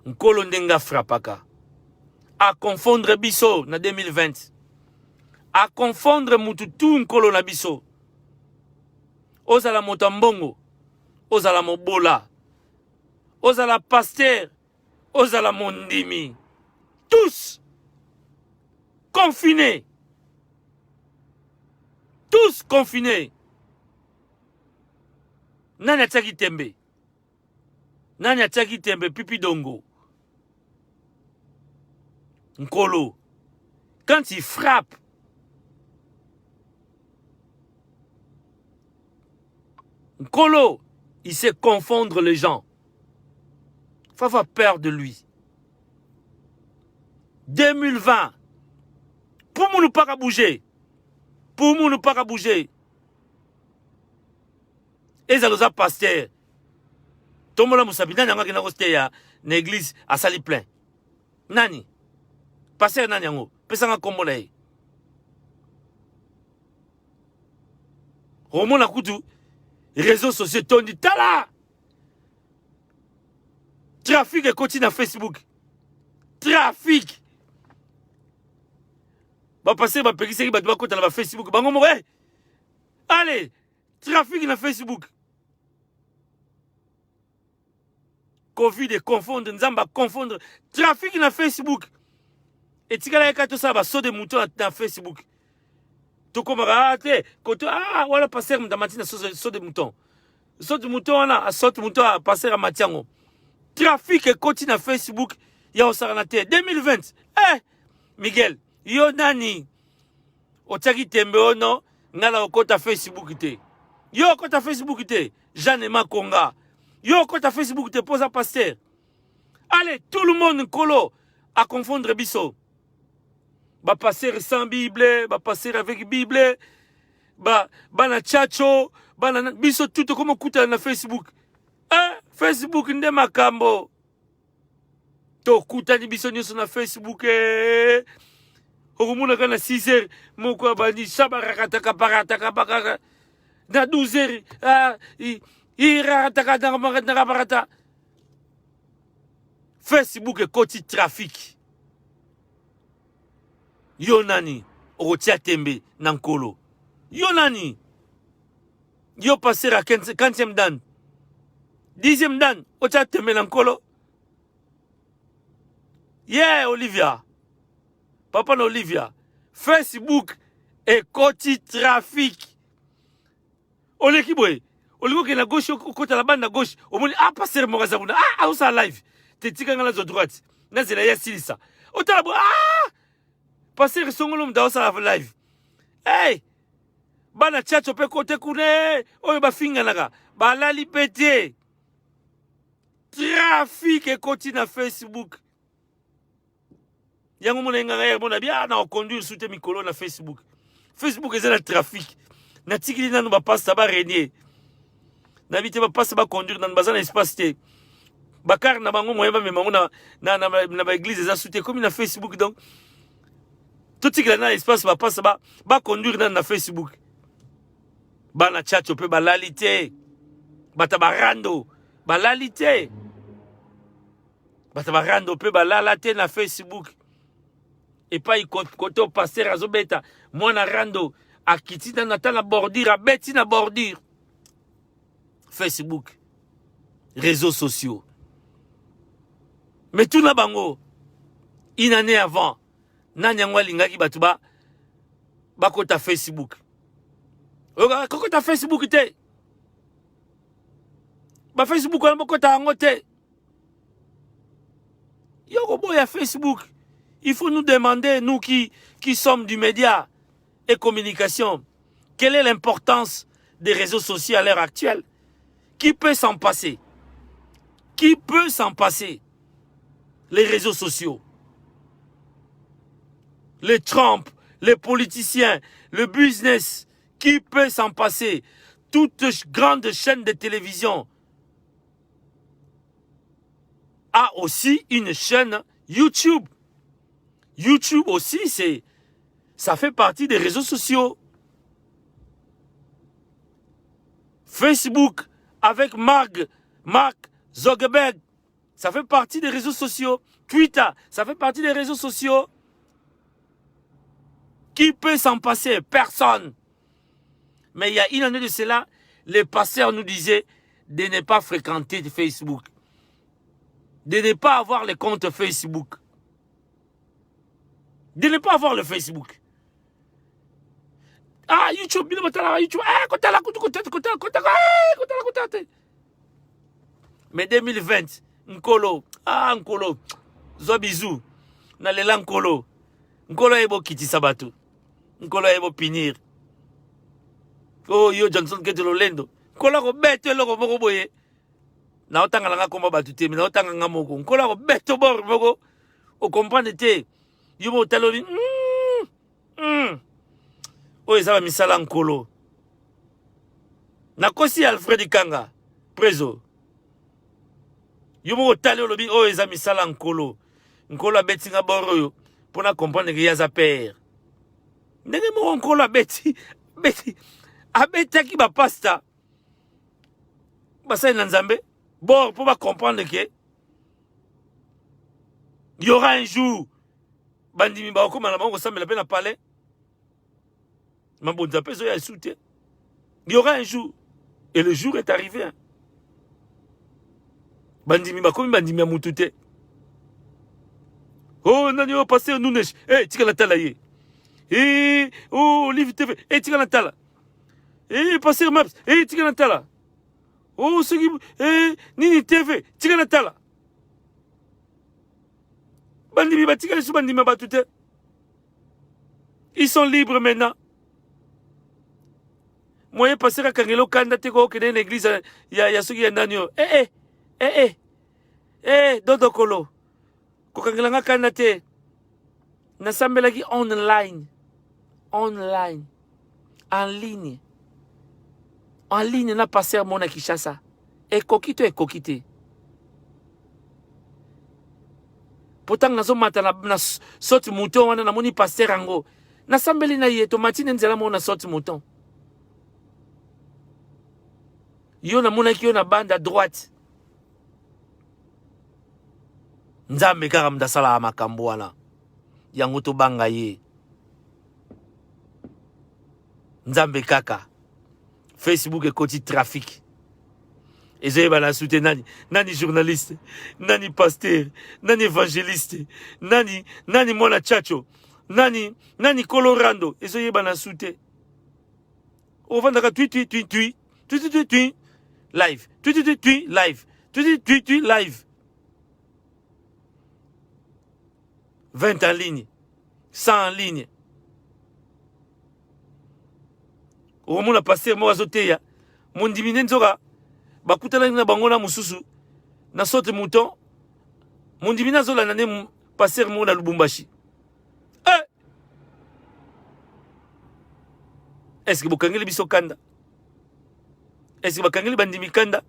Nkolo ndenga frappaka. A confondre biso na 2020. A confondre mututu nkolo na biso. Ozala motambongo. Ozala mobola. Ozala pasteur. Ozala mondimi. Tous confinés. Tous confinés. Nani ataki tembe? Nani ataki tembe pipi dongo? Nkolo. Quand il frappe, Nkolo, il sait confondre les gens. Faut avoir peur de lui. 2020. Pour nous pas bouger. Pour nous pas bouger. Et ça nous a pasteur. Tout le monde a dit que l'église a sali plein. Nani? Pasteur nani yango? Pesanga kombolai. Romo na kutu. Réseaux sociaux t'ont dit tala. Trafic est continue à Facebook. Trafic. Ba passer ba pekisi ki ba kota na Facebook. Bango mo allez, trafic na Facebook. Covid et confondre, nzamba confondre. Trafic na Facebook. Et tika la to sa ba saut de mouton na Facebook. To komara te, koto wala passer mdamati na saut de mouton. Saut de mouton na saut de mouton a passer à Matiango. Trafic et continue na Facebook. Ya osaranate 2020. Miguel, yo nani otaki tembe ono ngala okota Facebook te. Yo okota Facebook te. Jeanne Makonga. Yo okota Facebook te posa pasteur. Allez, tout le monde colo à confondre biso. Ba passer sans Bible, ba passer avec Bible. Ba na chacho, ba na biso tout comme kuta na Facebook. Facebook nde makambo. To kuta ni biso nyoso na Facebook Okumuna kana 6 heures moko bandi sabarakataka parataka bakaka na 12 heures irataka na barata. Facebook est côté trafic. Yo nani otia tembe nankolo. Yo nani yo passer à 15e dan 10e dan otia tembe nankolo. Yeah, Olivia. Papa na Olivia. Facebook et côté trafic. Oleki boy. Oliko ke na gauche côté la bande à gauche. Omoni passer mo kazabuna. Ausa live. Te tika ngala zo droite. Na zela ya silisa. Otala bo passer songolo mda osa live. Hey. Bana chacho pe côté kune. Oyo ba finga naka. Ba lali pété. Trafic et côté na Facebook. Yango mona nganga mona bia na conduire sous te mikolo na Facebook. Facebook est le trafic. Na tikili nanu ba passe ba renier. Na vite ba passe ba conduire dans bazana espace te. Bakar na bango moyeba me mango na ba église za soute comme na Facebook donc. Tout tikila na espace ba passe ba conduire na Facebook. Ba na chat pe ba lalité. Ba tabarando, ba lalité. Ba tabarando pe ba lalate na Facebook. Et pas il côté au pasteur azobeta moi na rando a kiti na natala bordure a beti na bordure Facebook réseaux sociaux. Mais tout na bango, une année avant, Nanyangwa Lingaki Batuba, Bakota Facebook. Kokota Facebook te. Ba Facebook wana bakota ango te. Yoko boya Facebook. Il faut nous demander, nous qui sommes du média et communication, quelle est l'importance des réseaux sociaux à l'heure actuelle? Qui peut s'en passer? Qui peut s'en passer? Les réseaux sociaux. Les Trump, les politiciens, le business, qui peut s'en passer? Toute grande chaîne de télévision a aussi une chaîne YouTube. YouTube aussi, ça fait partie des réseaux sociaux. Facebook, avec Mark Zuckerberg, ça fait partie des réseaux sociaux. Twitter, ça fait partie des réseaux sociaux. Qui peut s'en passer? Personne. Mais il y a une année de cela, les pasteurs nous disaient de ne pas fréquenter Facebook. De ne pas avoir les comptes Facebook. De ne pas avoir le Facebook. Ah, YouTube, YouTube. Mais 2020, Nkolo. Ah, Nkolo. Zobizou. Nalela Nkolo. Nkolo ebo kiti sabatu. Nkolo ebo pinir. Oh, yo Johnson Ketelo Lendo. Nkolo ko bete loko moko boye. Na otanga langa komba batute, na otanga ngamoko. Nkolo ko bete bor moko. O comprendre te. Yo mo talobi. Oyo eza misala Nkolo. Nakosi Alfred Kanga. Prezo. Yo mo tali olobi oyo eza misala Nkolo. Nkolo abetinga boro yo. Pona comprendre que yaza père. Ndenge mo Nkolo abeti. Abetaki ba pasta. Basa na Nzambe. Bon, pour comprendre que il y aura un jour bandimi ba okoma na bango sambela pe na palais. Mabonza peso ya soutien. Il y aura un jour et le jour est arrivé. Hein. Bandimi ba komi bandimi ya mutute. Oh nani o passer Nunesh. Eh tika la tala ye. Eh oh Live TV. Eh tika la tala. Eh passer Maps. Eh tika la tala. Oh ce qui Nini TV. Tika la tala. Bandimi ba tika su bandimi ba tout. Ils sont libres maintenant. Moi, je passe à Kangelo Kanda Teko, qui est une église, il y a ceux qui sont dans Dodo Kolo. Kokangela Kanda Te. Nasambelagi online. Online. En ligne. En ligne, na passé à mon Kishasa. Et kokite. Pourtant, nous sommes maintenant na sorti mouton, na moni pasteur ango. Nasambeli na yeto, matine nzela mona sorti mouton. Yo na mona ki yo na bande à droite. Nzambe kaka mdasala makambo wana. Yango to banga ye. Nzambe kaka. Facebook et côté trafic. Et j'ai la soutien nani journaliste, nani pasteur, nani évangéliste, nani mona chacho, nani colorando. Et j'ai la soutien. Au fond de tui. Live. Live. Live. 20 en ligne. 100 en ligne. Au moment où passé, moi, azoteya. Mon dimine nzora. Bakutana na bangona mususu. Na sote mouton. Mon dimine zola nane passer mo na Lubumbashi. Est-ce que Bokangeli biso kanda? Est-ce que Bakangeli bandimi kanda?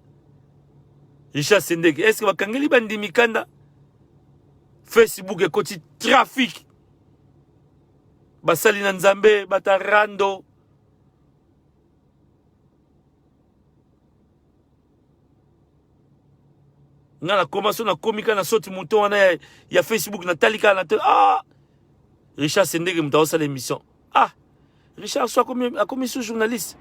Richard Sendeke. Est-ce que Bakangeli bandimi kanda? Facebook et côté trafic. Basali na Nzambe, batarando. Ngana commence na komika na soti mouton wana ya Facebook na talika na ah Richard Sendeke mutaosa l'émission. Ah Richard soit comme sous journaliste.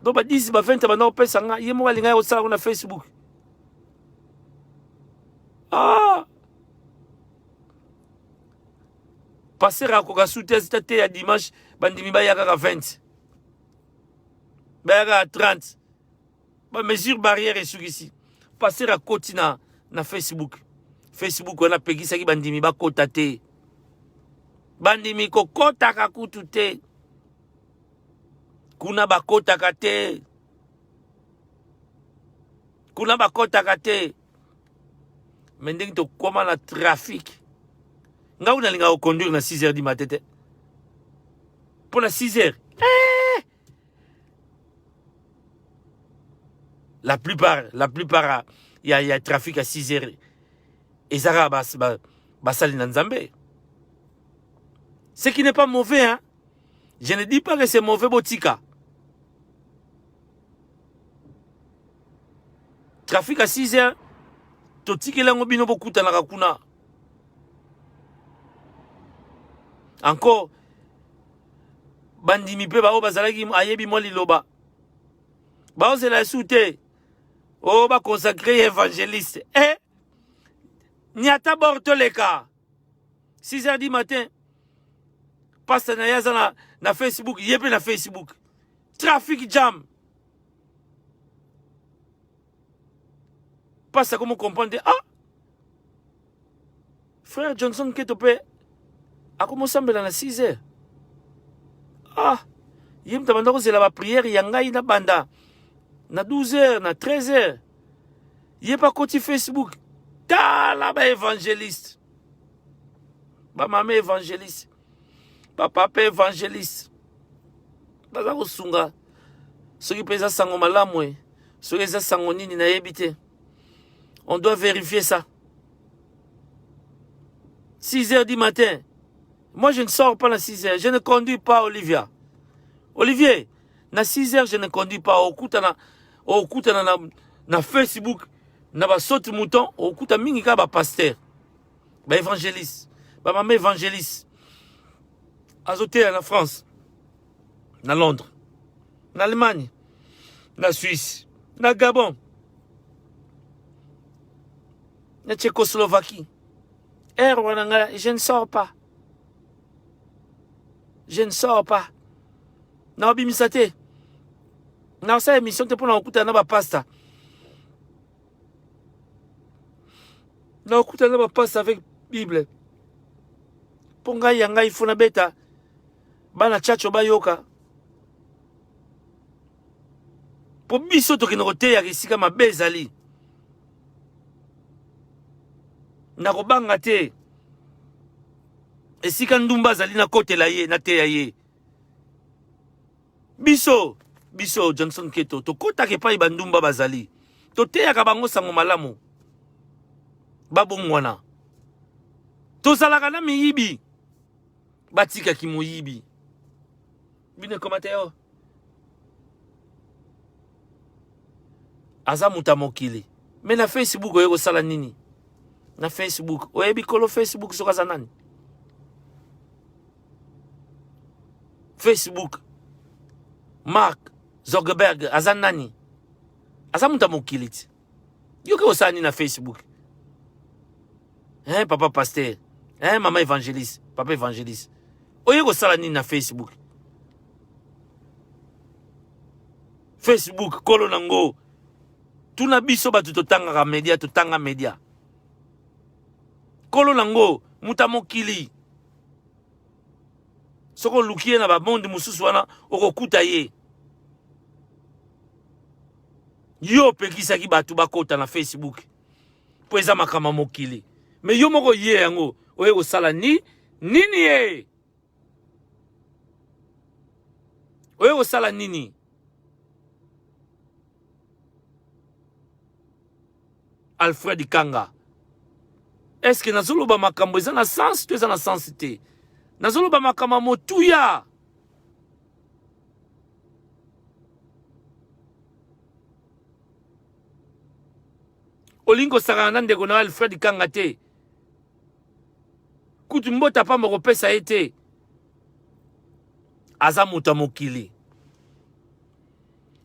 Donc ba 10 ba 20 ba na opesa nga yemo balinga yo sala na Facebook. Ah! Passer à Kokasouté, c'était à dimanche, bandimi bayaka 20. Bayaka 30. Ba mesure barrière et sur ici. Passer à Kotina na Facebook. Facebook on a pegi saki bandimi ba kota te. Bandimi ko kota ka kutu te. Kuna ba kota ka te. Kuna ba kota ka te. Mending to koma na trafic. Nga ou nalinga conduire na 6h du matin. Pour la 6h. La plupart, il y a trafic à 6h. Et ça va basali nanzambe. Ce qui n'est pas mauvais, hein. Je ne dis pas que c'est mauvais, botika. Trafic à 6h. Totiki lango bino bokuta na kakuna. Encore, bandimi pe ba o bazalaki ayebi mo liloba. Ba o zela soute. O ba consacré évangéliste. Nyata borto leka. 6h du matin. Passe na yaza na Facebook, yepe na Facebook. Trafic jam. Passe comment comprendre. Ah! Frère Johnson Ketope. A commencé à la 6h. Ah, yem tabanda ko zela ba prière yangai na banda. Na 12h, na 13h. Yé pas côté Facebook. Ta la ba évangéliste. Ba maman évangéliste. Ba papa évangéliste. Baza ko sunga. Soki pesa sango malamu. Soki pesa sango nini na yebite. On doit vérifier ça. 6h du matin. Moi, je ne sors pas à 6h. Je ne conduis pas, Olivia. Olivier, à 6h, je ne conduis pas. Au na Facebook, na ba saute mouton, au kuta mingi ka ba pasteur. Ba évangéliste. Ba maman évangéliste. Azoté en France. Na Londres. Na Allemagne. Na Suisse. Na Gabon. Na Tchécoslovaquie. Je ne sors pas. Je ne sors pas. Na bimisate. Na sa émission te pour na okuta na ba pasta. Na okuta na ba pasta avec Bible. Ponga yanga ifuna beta. Bana chacho bayoka. Po biso to kino kote ya kisika mabezali. Na kobanga te. Esika ndumba zali na kote la ye, na te ya ye. Biso Johnson Keto, to kota ke pa ibandumba bazali. To te ya kabango sango malamu. Babongwana. To salaka na miyibi. Batika ki moyibi. Bine komate yo. Aza muta mokili. Me na Facebook oye ko sala nini? Na Facebook. Oye bikolo Facebook soka za nani? Facebook. Mark Zuckerberg aza nani? Aza muta mokiliti. Yoke osani na Facebook. Papa pasteur. Maman évangéliste. Papa évangéliste. Oye ko sala nini na Facebook? Facebook kolo nango. Tuna biso batu totanga media, totanga media. Kolo nango muta mokili. Soko lukie na ba monde mususu wana okokuta ye. Yo pekisaki batu bakota na Facebook. Po eza makama mokili. Me yo moko ye yango oye kosala nini ye? Oye kosala nini? Alfred Kanga. Est-ce que nazoloba makambo eza na sens to eza na sens te? Nazoloba makambo motuya. Olingo sarana ndeko na Alfred Kanga te. Kutu mbota pa moko pesa ete. Aza muta mokili.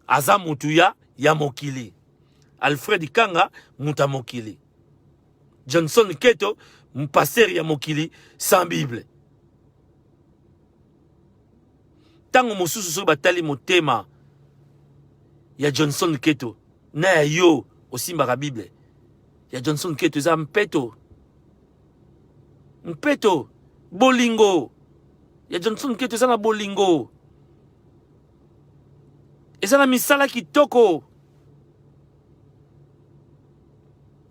Aza mutuya ya mokili. Alfred Kanga muta mokili. Johnson Keto, pasteur ya mokili sans Bible. Tango mosusu so batali motema ya Johnson Keto na ya yo osimbaka Bible. Ya Johnson Keto eza mpeto. Mpeto bolingo. Ya Johnson Keto eza na bolingo. Eza na misala kitoko.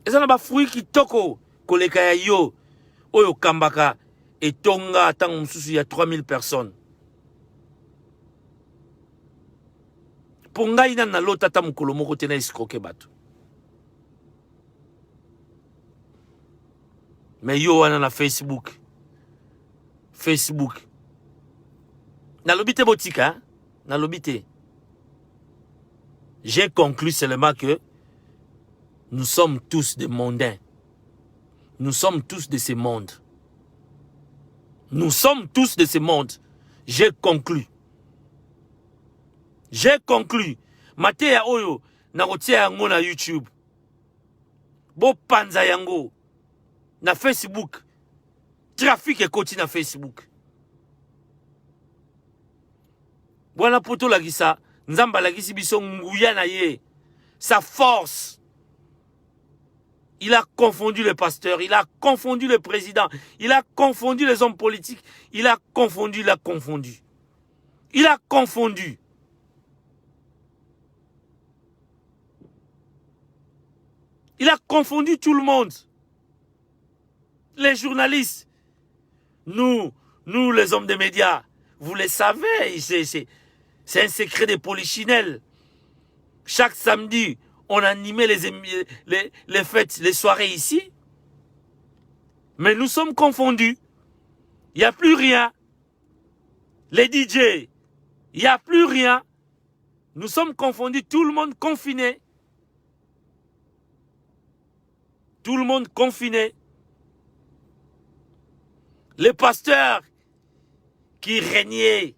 Eza na ba fruit kitoko koleka ya yo oyo kambaka etonga tango mosusu ya 3000 personnes. Pour ngai na lota ta mukolo moko te na escroquer bato. Mais yo wana na Facebook. Facebook. Na lobite botika, na lobite. J'ai conclu seulement que nous sommes tous des mondains. Nous sommes tous de ce monde. Nous sommes tous de ce monde. J'ai conclu. J'ai conclu. Matea oyo na kotia yango na YouTube. Bo panza yango na Facebook. Trafic ekoti na Facebook. Bwana poto lagisa, nzamba lagisi biso nguya na ye. Sa force. Il a confondu le pasteur, il a confondu le président, il a confondu les hommes politiques, il a confondu. Il a confondu. Il a confondu tout le monde. Les journalistes, nous les hommes des médias, vous le savez, c'est un secret de polichinelle. Chaque samedi, on animait les fêtes, les soirées ici. Mais nous sommes confondus. Il n'y a plus rien. Les DJ, il n'y a plus rien. Nous sommes confondus, tout le monde confiné. Tout le monde confiné. Les pasteurs qui régnaient,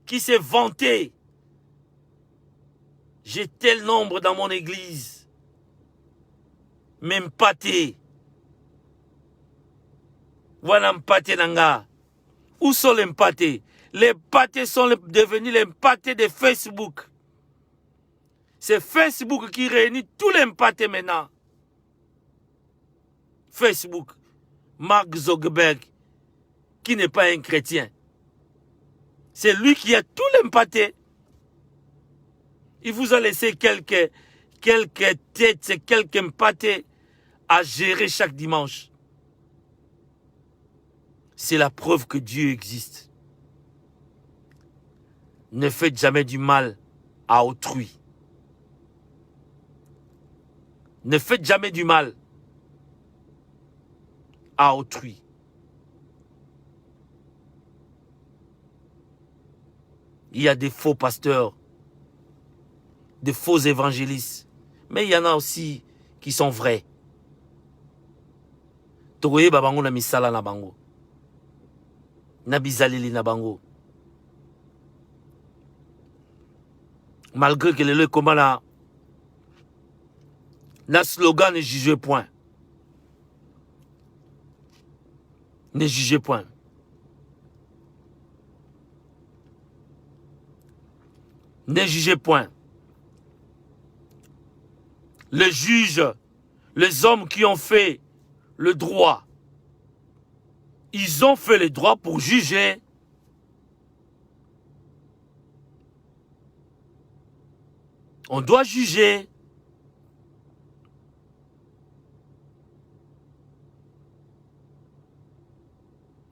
qui se vantaient. J'ai tel nombre dans mon église. Même pâté. Voilà pâté nanga. Où sont les pâtés? Les pâtés sont devenus les pâtés de Facebook. C'est Facebook qui réunit tous les pâtés maintenant. Facebook. Mark Zuckerberg, qui n'est pas un chrétien. C'est lui qui a tous les pâtés. Il vous a laissé quelques têtes, quelques pâtés à gérer chaque dimanche. C'est la preuve que Dieu existe. Ne faites jamais du mal à autrui. Ne faites jamais du mal à autrui. Il y a des faux pasteurs, des faux évangélistes. Mais il y en a aussi qui sont vrais. Togoye babango na misala na bango. Na bizaleli na bango. Malgré que le comment la slogan ne jugez point. Ne jugez point. Ne jugez point. Les juges, les hommes qui ont fait le droit, ils ont fait le droit pour juger. On doit juger.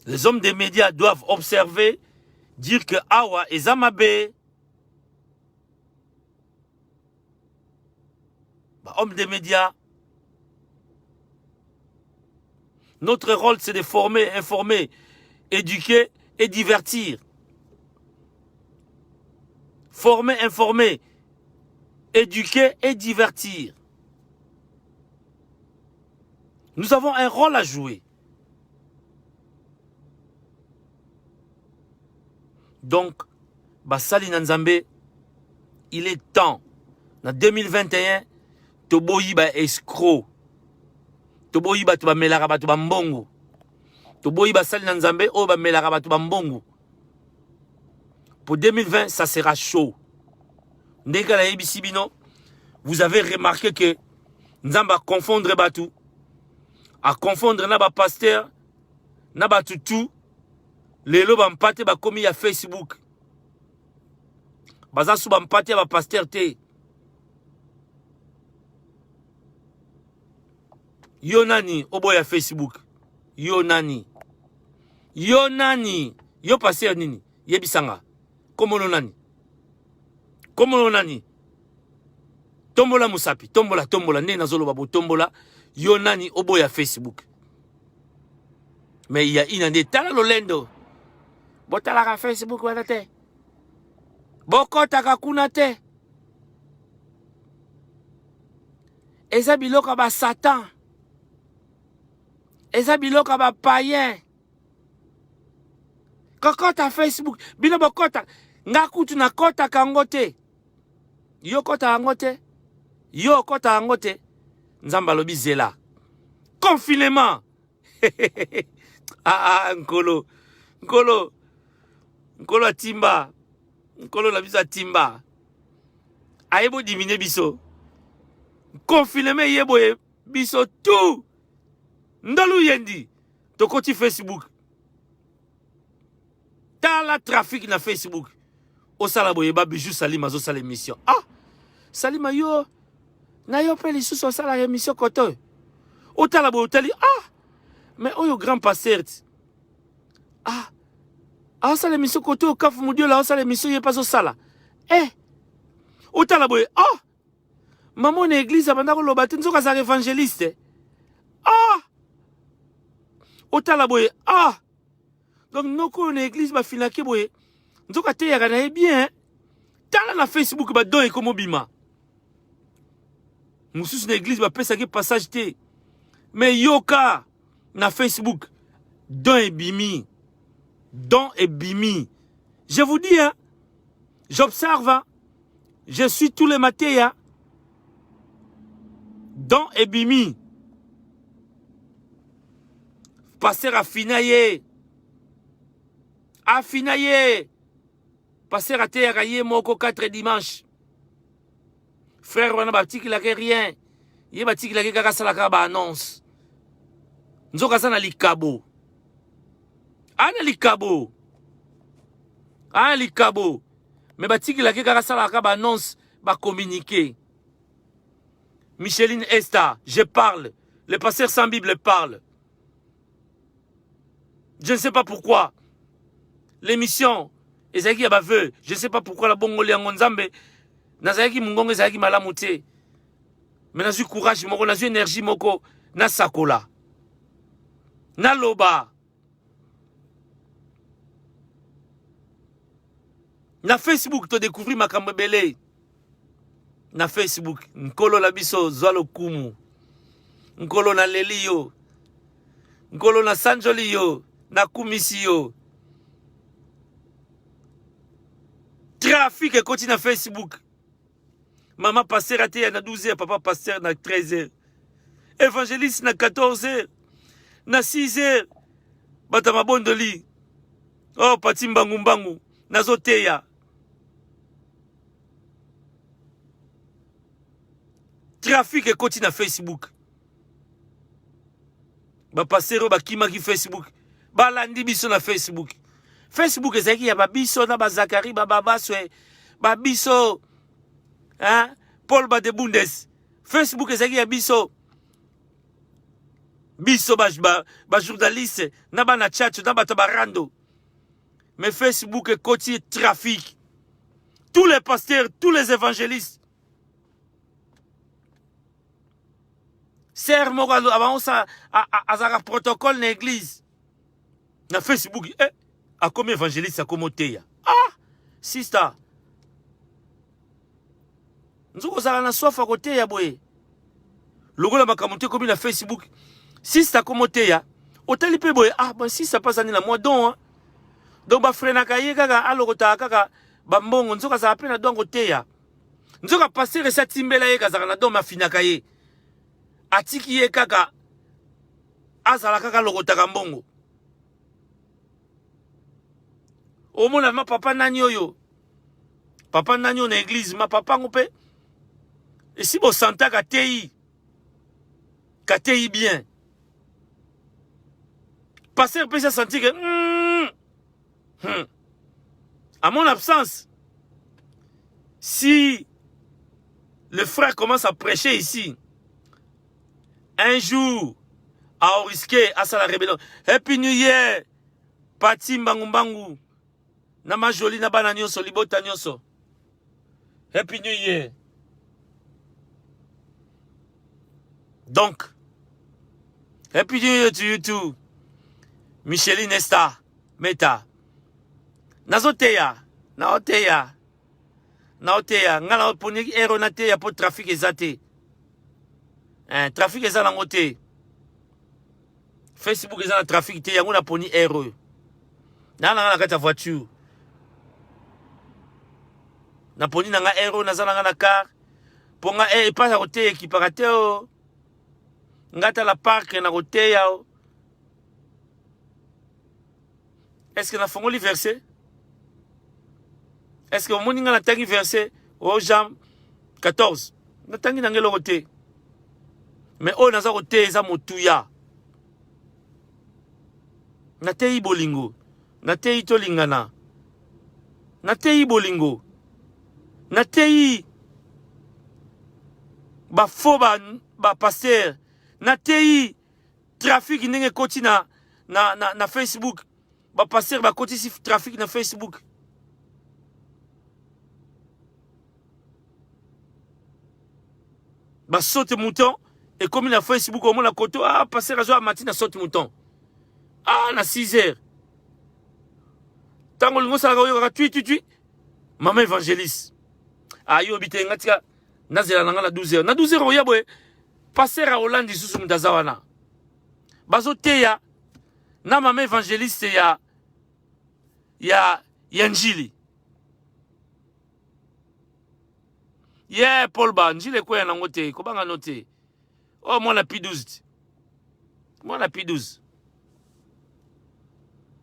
Les hommes des médias doivent observer, dire que Awa et Zamabe, hommes des médias, notre rôle c'est de former, informer, éduquer et divertir. Former, informer, éduquer et divertir. Nous avons un rôle à jouer. Donc, Basali Nanzambe, il est temps, en 2021, Toboyi ba escroc, toboyi bato bamelaka bato bambongo toboyi basali na nzambe oyo bamelaka bato bambongo. Pour 2020 ça sera chaud. Ndeka la yebisi bino, vous avez remarqué que nzamba confondre batou, a confondre na ba pasteur na ba tutu lelo ba mpate ba komi ya Facebook baza su ba mpate ba pasteur te. Yo nani obo ya Facebook? Yo nani? Yo nani? Yo pasteur nini? Yebisanga. Komono nani? Komono nani? Tombola musapi, tombola nde nazolo babo tombola. Yo nani obo ya Facebook? Mais il y a inande tala lolendo. Botala ka Facebook wana te. Bokota ka kuna te. Eza biloka ba Satan. Eza biloka ba païen. Kokota Facebook, bino bokota nga kutu na kota kangote. Yo kota angote. Yo kota angote. Nzamba lobi zela. Confinement. Nkolo. Nkolo. Nkolo a timba. Nkolo la biso a timba. Ayebo dimine biso. Confinement yebo biso tout. Ndolu yendi. Tokoti Facebook. Tala trafic na Facebook. Osala boyeba bijou Salima zo sala émission. Ah! Salima yo. Na yo pe lisusu osala émission koto. Otala boy otali. Ah! Mais oyo grand pasteur. Ah! Ah osala émission koto kafu mudio la osala émission yepa zo sala. Eh! Otala boy. Ah! Maman na église abanda ko loba nzoka za évangéliste. Ah! Otala boy. Ah! Donc, nous, quand l'église va finir, nous avons bien. Tala na Facebook, ba don et comme bima. Nous sommes une église, va passer passage té. Mais yoka na Facebook, don et bimi. Don et bimi. Je vous dis, hein, j'observe, hein, je suis tous les matins, hein, don et bimi. Passer à finailler. Afinaye. Passer à terre à moko 4 dimanches. Frère, on a bâti qu'il a rien. Il a bâti qu'il a kaka salaka ba annonce. Nzoka sana likabo. Ana likabo. Ana likabo. Mais bâti qu'il a kaka salaka ba annonce ba communiquer. Micheline Esta, je parle. Le pasteur sans Bible parle. Je ne sais pas pourquoi. L'émission, Ezaki Abaveu, je ne sais pas pourquoi la Bongoli en Nzambe, Nazaki Mungongo Ezaki Malamute, mais n'a eu courage, n'a eu énergie, moko, na sakola, na loba, na Facebook, tu découvres ma kambebele, na Facebook, Nkolo Labiso, Zwalo Kumu, Nkolo na Lelio, Nkolo na Sanjolio, na Kumisio. Trafic et continue à Facebook. Maman pasteur à 12h, papa pasteur à 13h. Évangéliste à 14h. Na 6h. Batama bondoli. Oh, patimbangu mbangu. Nazoteya. Trafic et continue à Facebook. Ba pasteur ba kimaki Facebook. Ba landi biso na Facebook. Facebook ezaki ya babiso na bazakari bababaswe babiso hein Paul Badebundes. Facebook ezaki ya biso ba journaliste na ba na chat na ba tabarando. Mais Facebook est côté trafic. Tous les pasteurs, tous les évangélistes. Serre moko avant ça à protocole na église. Na Facebook a comme évangéliste à comme oteya. Ah, sister. Nzoko zala na sofa côté ya boye. Logo la makamonte comme na Facebook. Sister comme oteya. Oteli pe boye. Ah, bon si ça passe ani la moi don hein. Donc ba frena kaye kaka alokota kaka bambongo nzoka za apena don oteya. Nzoka passer sa timbela ye kazaka na don mafina kaye. Atiki ye kaka azala kaka lokotaka mbongo. Omona ma papa nani oyo. Papa nani na église ma papa ngope. Et si bo santa katei bien. Pasteur peut se sentir que à mon absence, si le frère commence à prêcher ici, un jour, à risquer à la rébellion. Happy New Year, Pati Mbangumbangu, Nama Joli Nabana Nyoso, Libota Nyoso. Happy New Year. Donc, Happy New Year to you too. Micheline Esta, Meta. Nazoteya, Naoteya, Ngala poni aéronateya pour trafic ezate. Trafic ezala ngote. Facebook ezala trafic te yango na poni aéro. Na kata voiture. Na poni na nga aéro nazala na car. Ponga pas à côté équiparateur o. Ngata la parc na côté ya o. Est-ce que na fongoli verset? Est-ce que mon ninga na tangi verset au Jean 14? Na tangi na ngelo côté. Mais o naza côté eza motuya. Na tei bolingo. Na tei tolingana. Na tei bolingo. Na tei ba faux ba pasteur. Na tei trafic ndenge koti na Facebook. Ba pasteur ba koti si trafic na Facebook. Ba saute mouton et comme il a Facebook au moins la koto ah pasteur a joué à matin na saute mouton. Ah na 6 heures. Tango lingo sa ga tu maman évangéliste. Ah yo bité ngatika nazela nanga na 12 heures. Na 12 heures oya boye pasteur a Hollande susu mutazawana. Bazo teya na maman évangéliste ya njili. Yeah, Paul Ba, njile kwa na ngote, kobanga note. Oh, moi la P12. Moi la P12.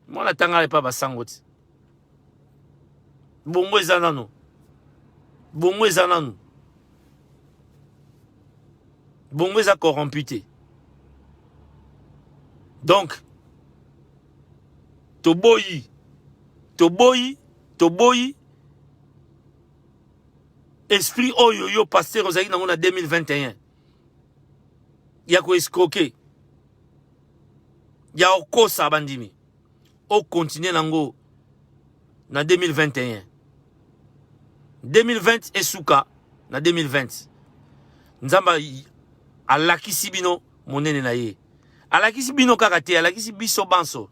Moi la tangale pa basangote. Bongo ezanano. Bongo ezanano. Bongo eza corromputé. Donc, toboyi, esprit oyo yo pasteur ozaki nango na 2021. Ya ko escroquer. Ya okosa bandimi. O continuer nango na 2021. 2020 esuka na 2020. Nzamba alakisi bino monene na ye. Alakisi bino kaka te, alakisi biso banso.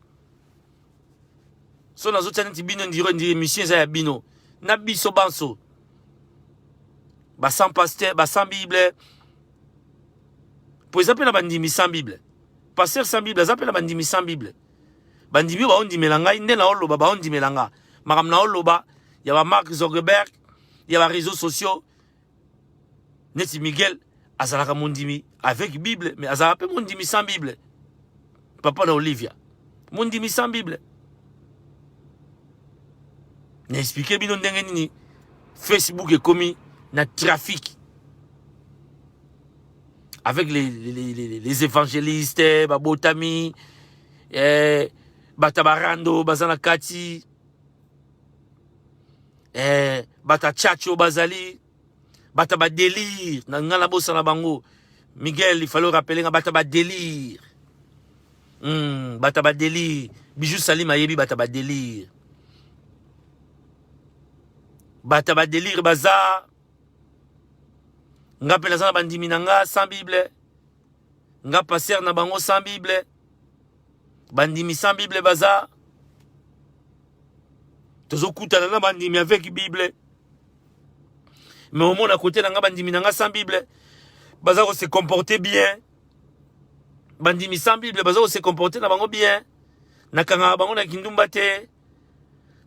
So nazo tsaneti bino ndire mission za ya bino. Na biso banso. Ba sans pasteur, ba sans Bible. Pour exemple, na bandimi sans Bible. Pasteur sans Bible, zapela bandimi sans Bible. Bandimi ba ondi melanga, inde na oloba ba ondi melanga. Makam na oloba, ya ba Mark Zuckerberg, ya ba réseaux sociaux. Neti Miguel, azalaka mondimi avec Bible, mais azalaka mondimi sans Bible. Papa na Olivia. Mondimi sans Bible. Na expliqué bino ndenge nini Facebook est commis na trafic avec les évangélistes, Babotami, Batabarando, Bazana Kati, Batachacho Bazali, Bataba délire, Nangala Bossana Bango. Miguel, il fallait rappeler Bataba délire. Bataba délire. Bijou Salim Ayebi Bataba délire. Bataba délire bazar. Nga pela sana bandimi nanga sans Bible. Nga passer na bango sans Bible. Bandimi sans Bible bazar. Tozo kutana na bandimi avec Bible. Mais au moins à côté nanga bandimi nanga sans Bible. Bazar se comporter bien. Bandimi sans Bible bazar se comporter na bango bien. Nakanga bango na kindumba te.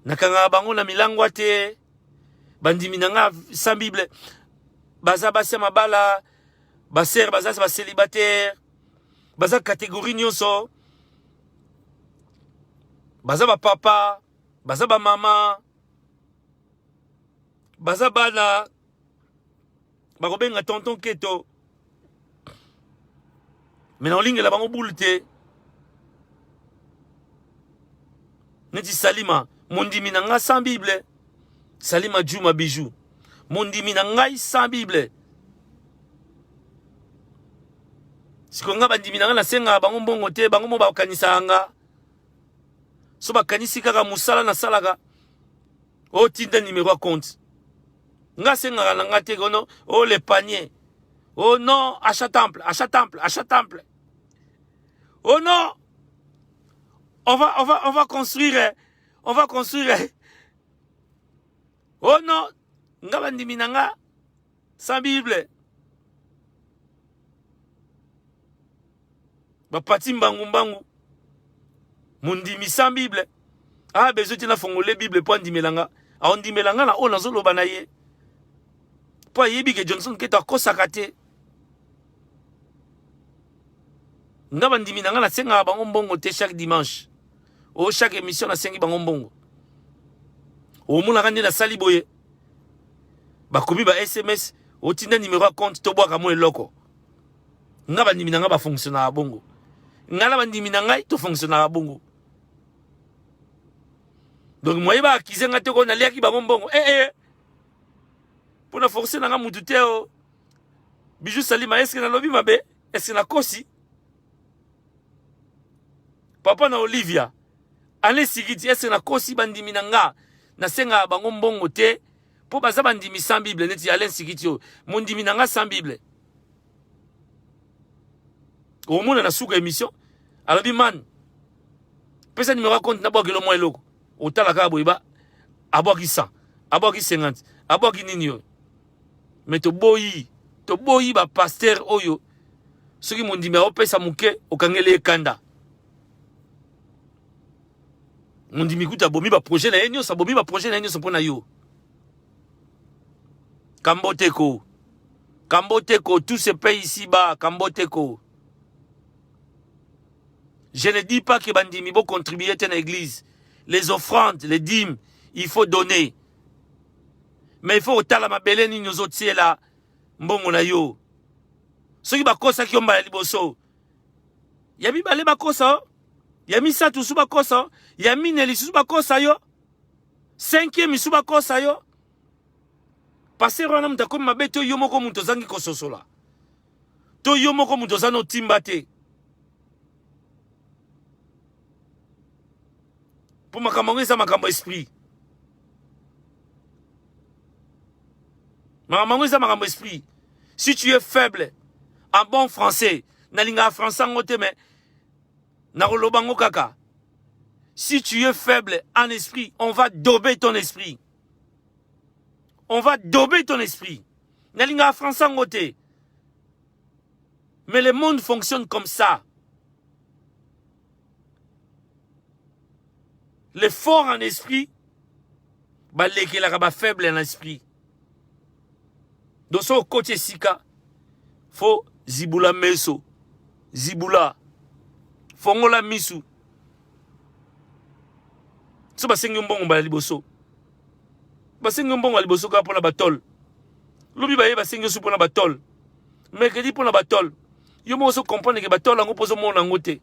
Nakanga bango na milangwa te. Bandimi nanga sans Bible. Baza base mabala, baser baza ba célibataire, baza catégorie nyonso, baza ba papa, baza ba mama, baza bana, bakobenga tonton keto. Mais non ligne la bango boulete. Neti Salima, mondimi na nga sans Bible. Salima Djouma bijou. Mondimi na ngai sans Bible. Siko nga bandimi na nga na senga bango mbongo te, bango mo bakanisa nga. So bakanisi kaka musala na salaka. O tinda numéro compte. Nga senga na nga te gono, oh le panier. Oh non, achat temple, achat temple, achat temple. Oh non, on va construire, on va construire. Oh non, nga bandimi na nga sans Bible. Bapati mbangu mbangu. Mondimi sans Bible. Ah, besoin tina fongole Bible po ndimelanga. A ondimelanga na ona zolo banaye. Po yebi ke Johnson keto akosaka te. Nga bandimi na nga na senga bango mbongo te chaque dimanche. O chaque émission na sengi bango mbongo. O muna kandi na sali boye. Bakomi ba SMS, o tinda numéro à compte to bwaka mo eloko. Nga bandimi na nga ba fonctionnaire bongo. Nga la bandimi na ngai to fonctionnaire bongo. Donc moi ba akize nga te ko na liaki bango mbongo. Pour na forcer na nga mutu te o. Bijou Salima, est-ce que na lobi mabe? Est-ce que na kosi? Papa na Olivia, ane sigiti, est-ce que na kosi bandimi na nga na senga bango mbongo te po baza bandimi sans Bible neti Alain sigiti yo mondimi na nga sans Bible. Au monde na suka émission alobi man pesa numéro compte na bokelo mo eloko otala ka boyeba aboki 100 aboki 50 aboki nini yo mais to boyi ba pasteur oyo soki mondimi opesa muke okangele ekanda. On dit mikuta bomi ba projet na yenyo sa bomi ba projet na yenyo so pona yo. Kamboteko. Kamboteko, tout se paye ici-bas, Kamboteko. Je ne dis pas que bandimi bo contribuer à l'église. Les offrandes, les dîmes, il faut donner. Mais il faut otala mabele ni nous autres là mbongo na yo. Ceux qui ba kosa ki omba liboso. Yabi bale ba kosa. Yami sa tu suba kosa, yami neli suba kosa yo. 5e suba kosa yo. Passer wana mutako mabeto yo moko muntu zangi kososola. To yo moko muntu zano timbate. Pour makambo eza makambo esprit. Makambo eza makambo esprit. Si tu es faible en bon français, nalinga français ngote mais Narolobango kaka. Si tu es faible en esprit, on va dober ton esprit. On va dober ton esprit. Nalinga français ngote. Mais le monde fonctionne comme ça. Les forts en esprit, baleke la faible en esprit. Donc son côté sika, faut zibula meso, zibula. Fongola misu. So basengi mbongo bala liboso. Basengi mbongo liboso ka pona batol. Lobi baye basengi su pona batol. Mercredi pona batol. Yo mo so comprendre que batol ngo pozo mona ngote.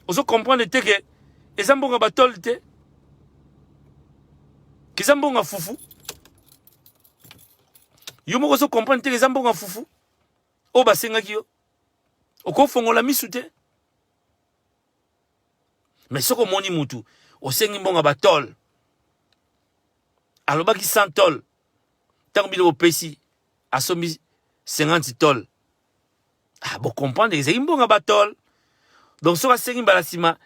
Oso comprendre te que ezambonga batol te. Kizambonga fufu. Yo mo so comprendre te que ezambonga fufu. O basenga kiyo. Oko fongola misu te. Mais ce que moni mutu, au sengi mbonga batol. Alobaki 100 tol. Tant que au pesi, a somi 50 tol. Ah, bon comprendre, c'est mbonga batol. Donc, ce que sengi balasima,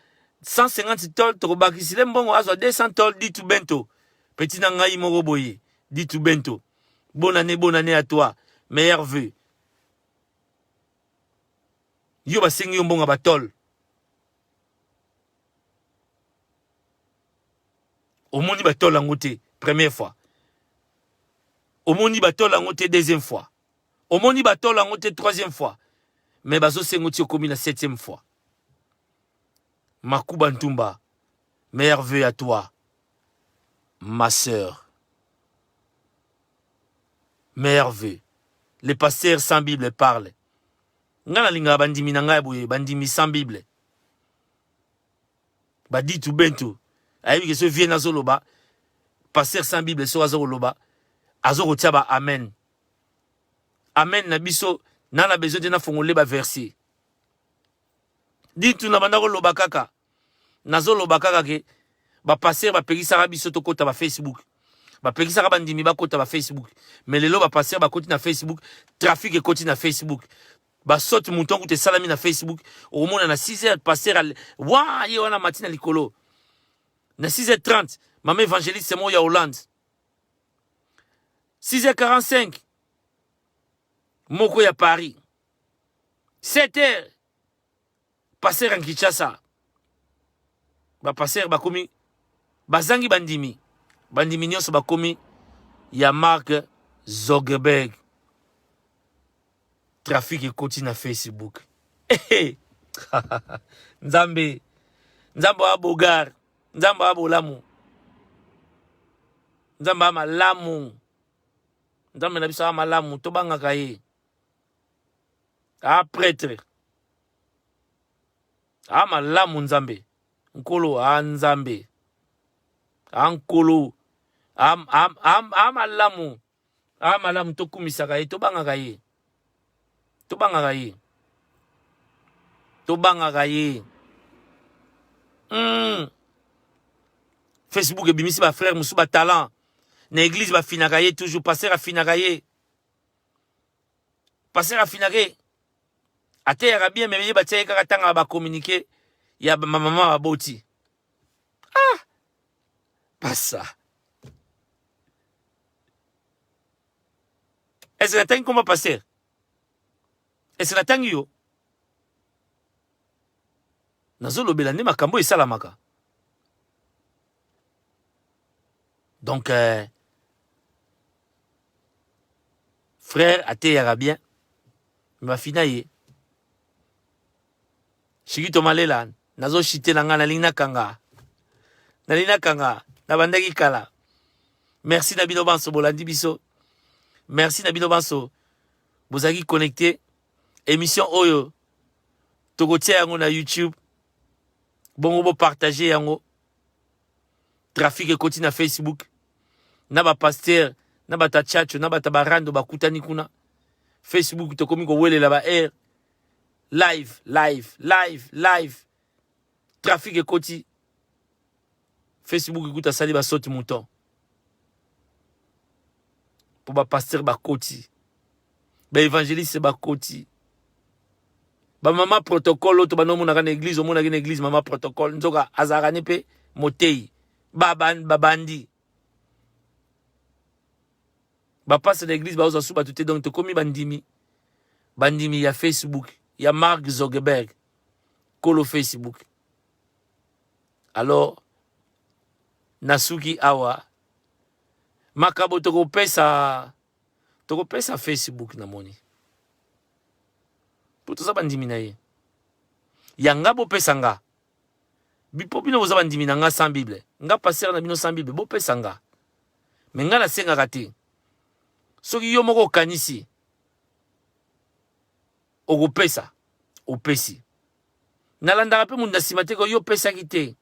150 tol, tokobaki si mbongo azo 200 tol, dit tout bento. Petit nangaï moro boye, dit tout bento. Bonne année à toi. Meilleur vœu. Yo ba sengi mbonga batol. Au monde batol en côté, première fois. Au monde batol en côté, deuxième fois. Au monde batol en côté, troisième fois. Mais bazo sengo ti okomi la 7e fois. Makuba Ntumba, meilleurs vœux à toi, ma sœur. Meilleurs vœux. Les pasteurs sans Bible parlent. Ngana linga bandimi nanga boye, bandimi sans Bible. Badi tout bento. Ayebi que ce vieux nazoloba, pasteur sans Bible so azoloba, azoro tiaba amen. Amen na biso nana besoin de na fongole ba verset. Ditu na bandako loba kaka. Nazoloba kaka ke ba pasteur ba pekisa biso to kota ba Facebook. Ba pekisa bandimi ba kota ba Facebook. Mais lelo ba pasteur ba koti na Facebook, trafic e koti na Facebook. Ba sote mouton koute salami na Facebook. Au moins na 6h pasteur wa ye wana matina likolo. Na 6h30, maman évangéliste c'est moi ya Hollande. 6h45, moko ya Paris. 7h, passer en Kinshasa. Ba passer ba komi bazangi bandimi. Bandimi nyonso ba komi ya Mark Zuckerberg. Trafic et continue na Facebook. Nzambe. Nzambe wa bogar. Nzambe wa bolamu. Nzambe wa malamu. Nzambe na biso wa malamu. Tobangaka ye. A prêtre. A malamu nzambe. Nkolo a nzambe. A nkolo. A malamu. A malamu tokumisaka ye. Tobangaka ye. Tobangaka ye. Tobangaka ye. Facebook et bimisi ba frère musu ba talent. Na église ba finaka ye toujours passer a finaka ye. Passer a finaka ye. Ate ya bien mais ba tia kaka tanga ba communiquer ya maman ba boti. Ah! Pas ça. Est-ce que t'attends comment passer? Est-ce que t'attends yo? Nazolo belande makambo esalamaka. Donc, frère, ate yara bien, ma finaye. Shiki tomalela, nazo shite nanga na lina kanga. Na lina kanga, na bandaki kala. Merci Nabino Banso, bolandi biso. Merci Nabino Banso. Bozaki connecté. Émission Oyo. Togotia yango na YouTube. Bongo bo partager yango. Trafic et continue na Facebook. Naba pasteur, naba tachacho, naba tabarando bakutani kuna. Facebook to komi ko wele la ba air. Live. Trafic et continue. Facebook écoute sali ba soti mouton. Pour ba pasteur ba koti. Ba évangéliste ba koti. Ba mama protocole to ba no mona na église, mona na église mama protocole nzoka azarani pe motei. Babandi. Ba passe l'église ba oza suba tout donc to komi bandimi. Bandimi ya Facebook, ya Mark Zuckerberg. Kolo Facebook. Alors Nasuki awa makabo toko pesa Facebook na moni. Poto sa bandimi na ye. Yanga bo pesa nga. Bipo bino boza bandimi na nga sans Bible. Nga passer na bino sans Bible bo pesa nga. Mais nga na senga kate. Soki yo moko kanisi. Ogo pesa. O pesi. Nalandaka pe munda simate ko yo pesa kite.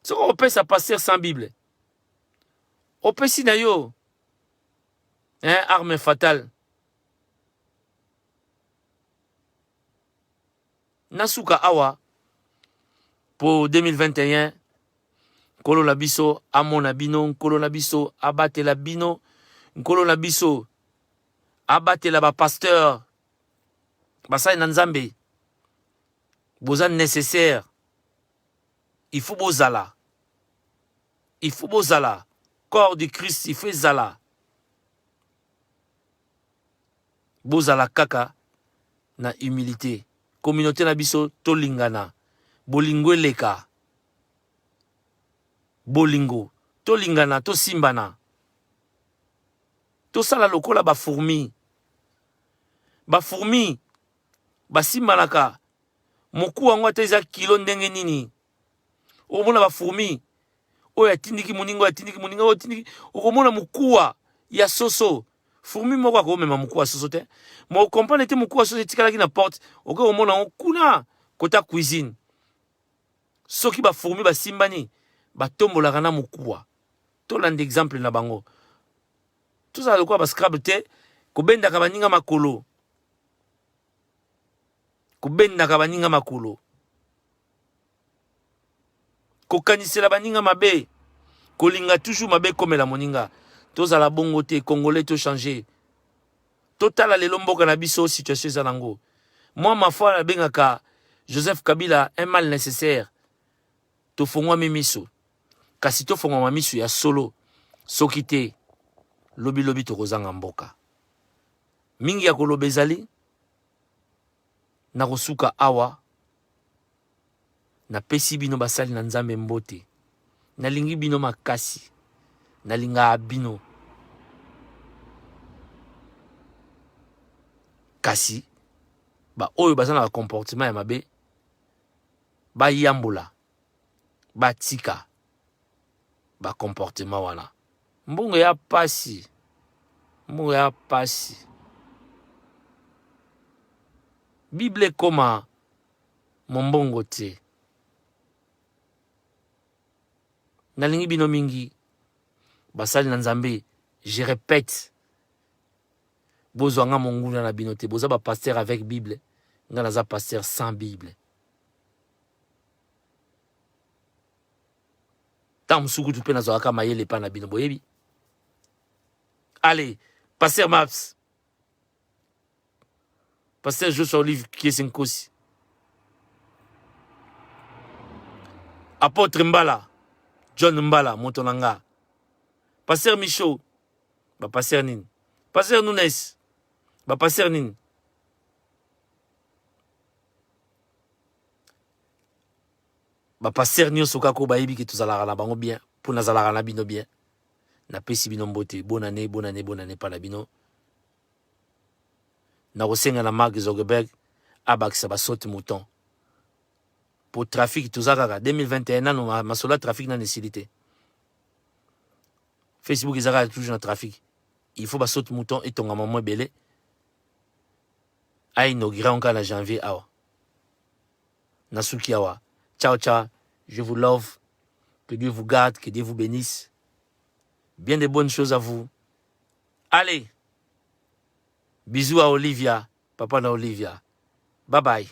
Soko o pesa passer sans Bible. O pesi na yo. Arme fatale. Nasuka awa. Pour 2021, Nkolo na biso amona bino, Nkolo na biso abate la bino, Nkolo na biso abate la ba pasteur, basai na Nzambe, boza nécessaire, il faut bozala, corps du Christ, il faut zala, bozala kaka na humilité, communauté na biso tolingana. Bolingo eleka. Bolingo. To lingana, to simbana. To sala lokola ba fourmi. ba fourmi basimbanaka moku yango ata eza kilo ndenge nini okomona ba fourmi oyo atindiki moninga oyo atindiki okomona mokuwa ya soso fourmi moko akomema mokuwa ya soso te ma okomprendre te mokuwa ya soso etikalaki na porte okomona yango kuna kota cuisine soki ba fourmi basimbani batombolaka na mokuwa tolanda exemple na bango tozala lokola bascrable te kobendaka baninga makolo kobendaka baninga makolo kokanisela baninga mabe kolinga toujours mabe komela moninga tozala bongo te congolais to changer totala lelo mboka na biso situation eza nango moi ma foi nabengaka Joseph Kabila un mal nécessaire tofongwami miso kasi tofongwama miso ya solo soki te lobi tokozanga mboka mingi ya koloba ezali na kosuka awa napesi bino basali na nzambe mbote nalingi bino makasi nalinga bino kasi ba oyo baza na comportement ya mabe bayambola batika ba comportement wana mbongo ya pasi Bible koma mombongo te nalingi bino mingi basali na nzambe je répète bozwanga monguna na bino te boza ba pasteur avec Bible nga naza pasteur sans Bible tant musukutu pe nazwaka mayele pa na bino boyebi allez pasteur Maps pasteur Joshua Olive Kiesenkosi apôtre Mbala John Mbala Motonanga pasteur Michaud ba pasteur nini pasteur Nunes ba pasteur nini ba pasteur nyonso kako bayebi ke tozalaka na bango bien pour nazalaka na bino bien na pesi bino mbote bonne année pa na bino na kosenga na Mark Zuckerberg abakisa basote mouton pour trafic tozakaka 2021 nano masola trafic na nécessité Facebook ezaka toujours na trafic il faut basote mouton et tonga maman belé a inauguré en na janvier awa nasuki awa ciao je vous love que Dieu vous garde que Dieu vous bénisse bien de bonnes choses à vous allez bisous à Olivia papa na Olivia bye bye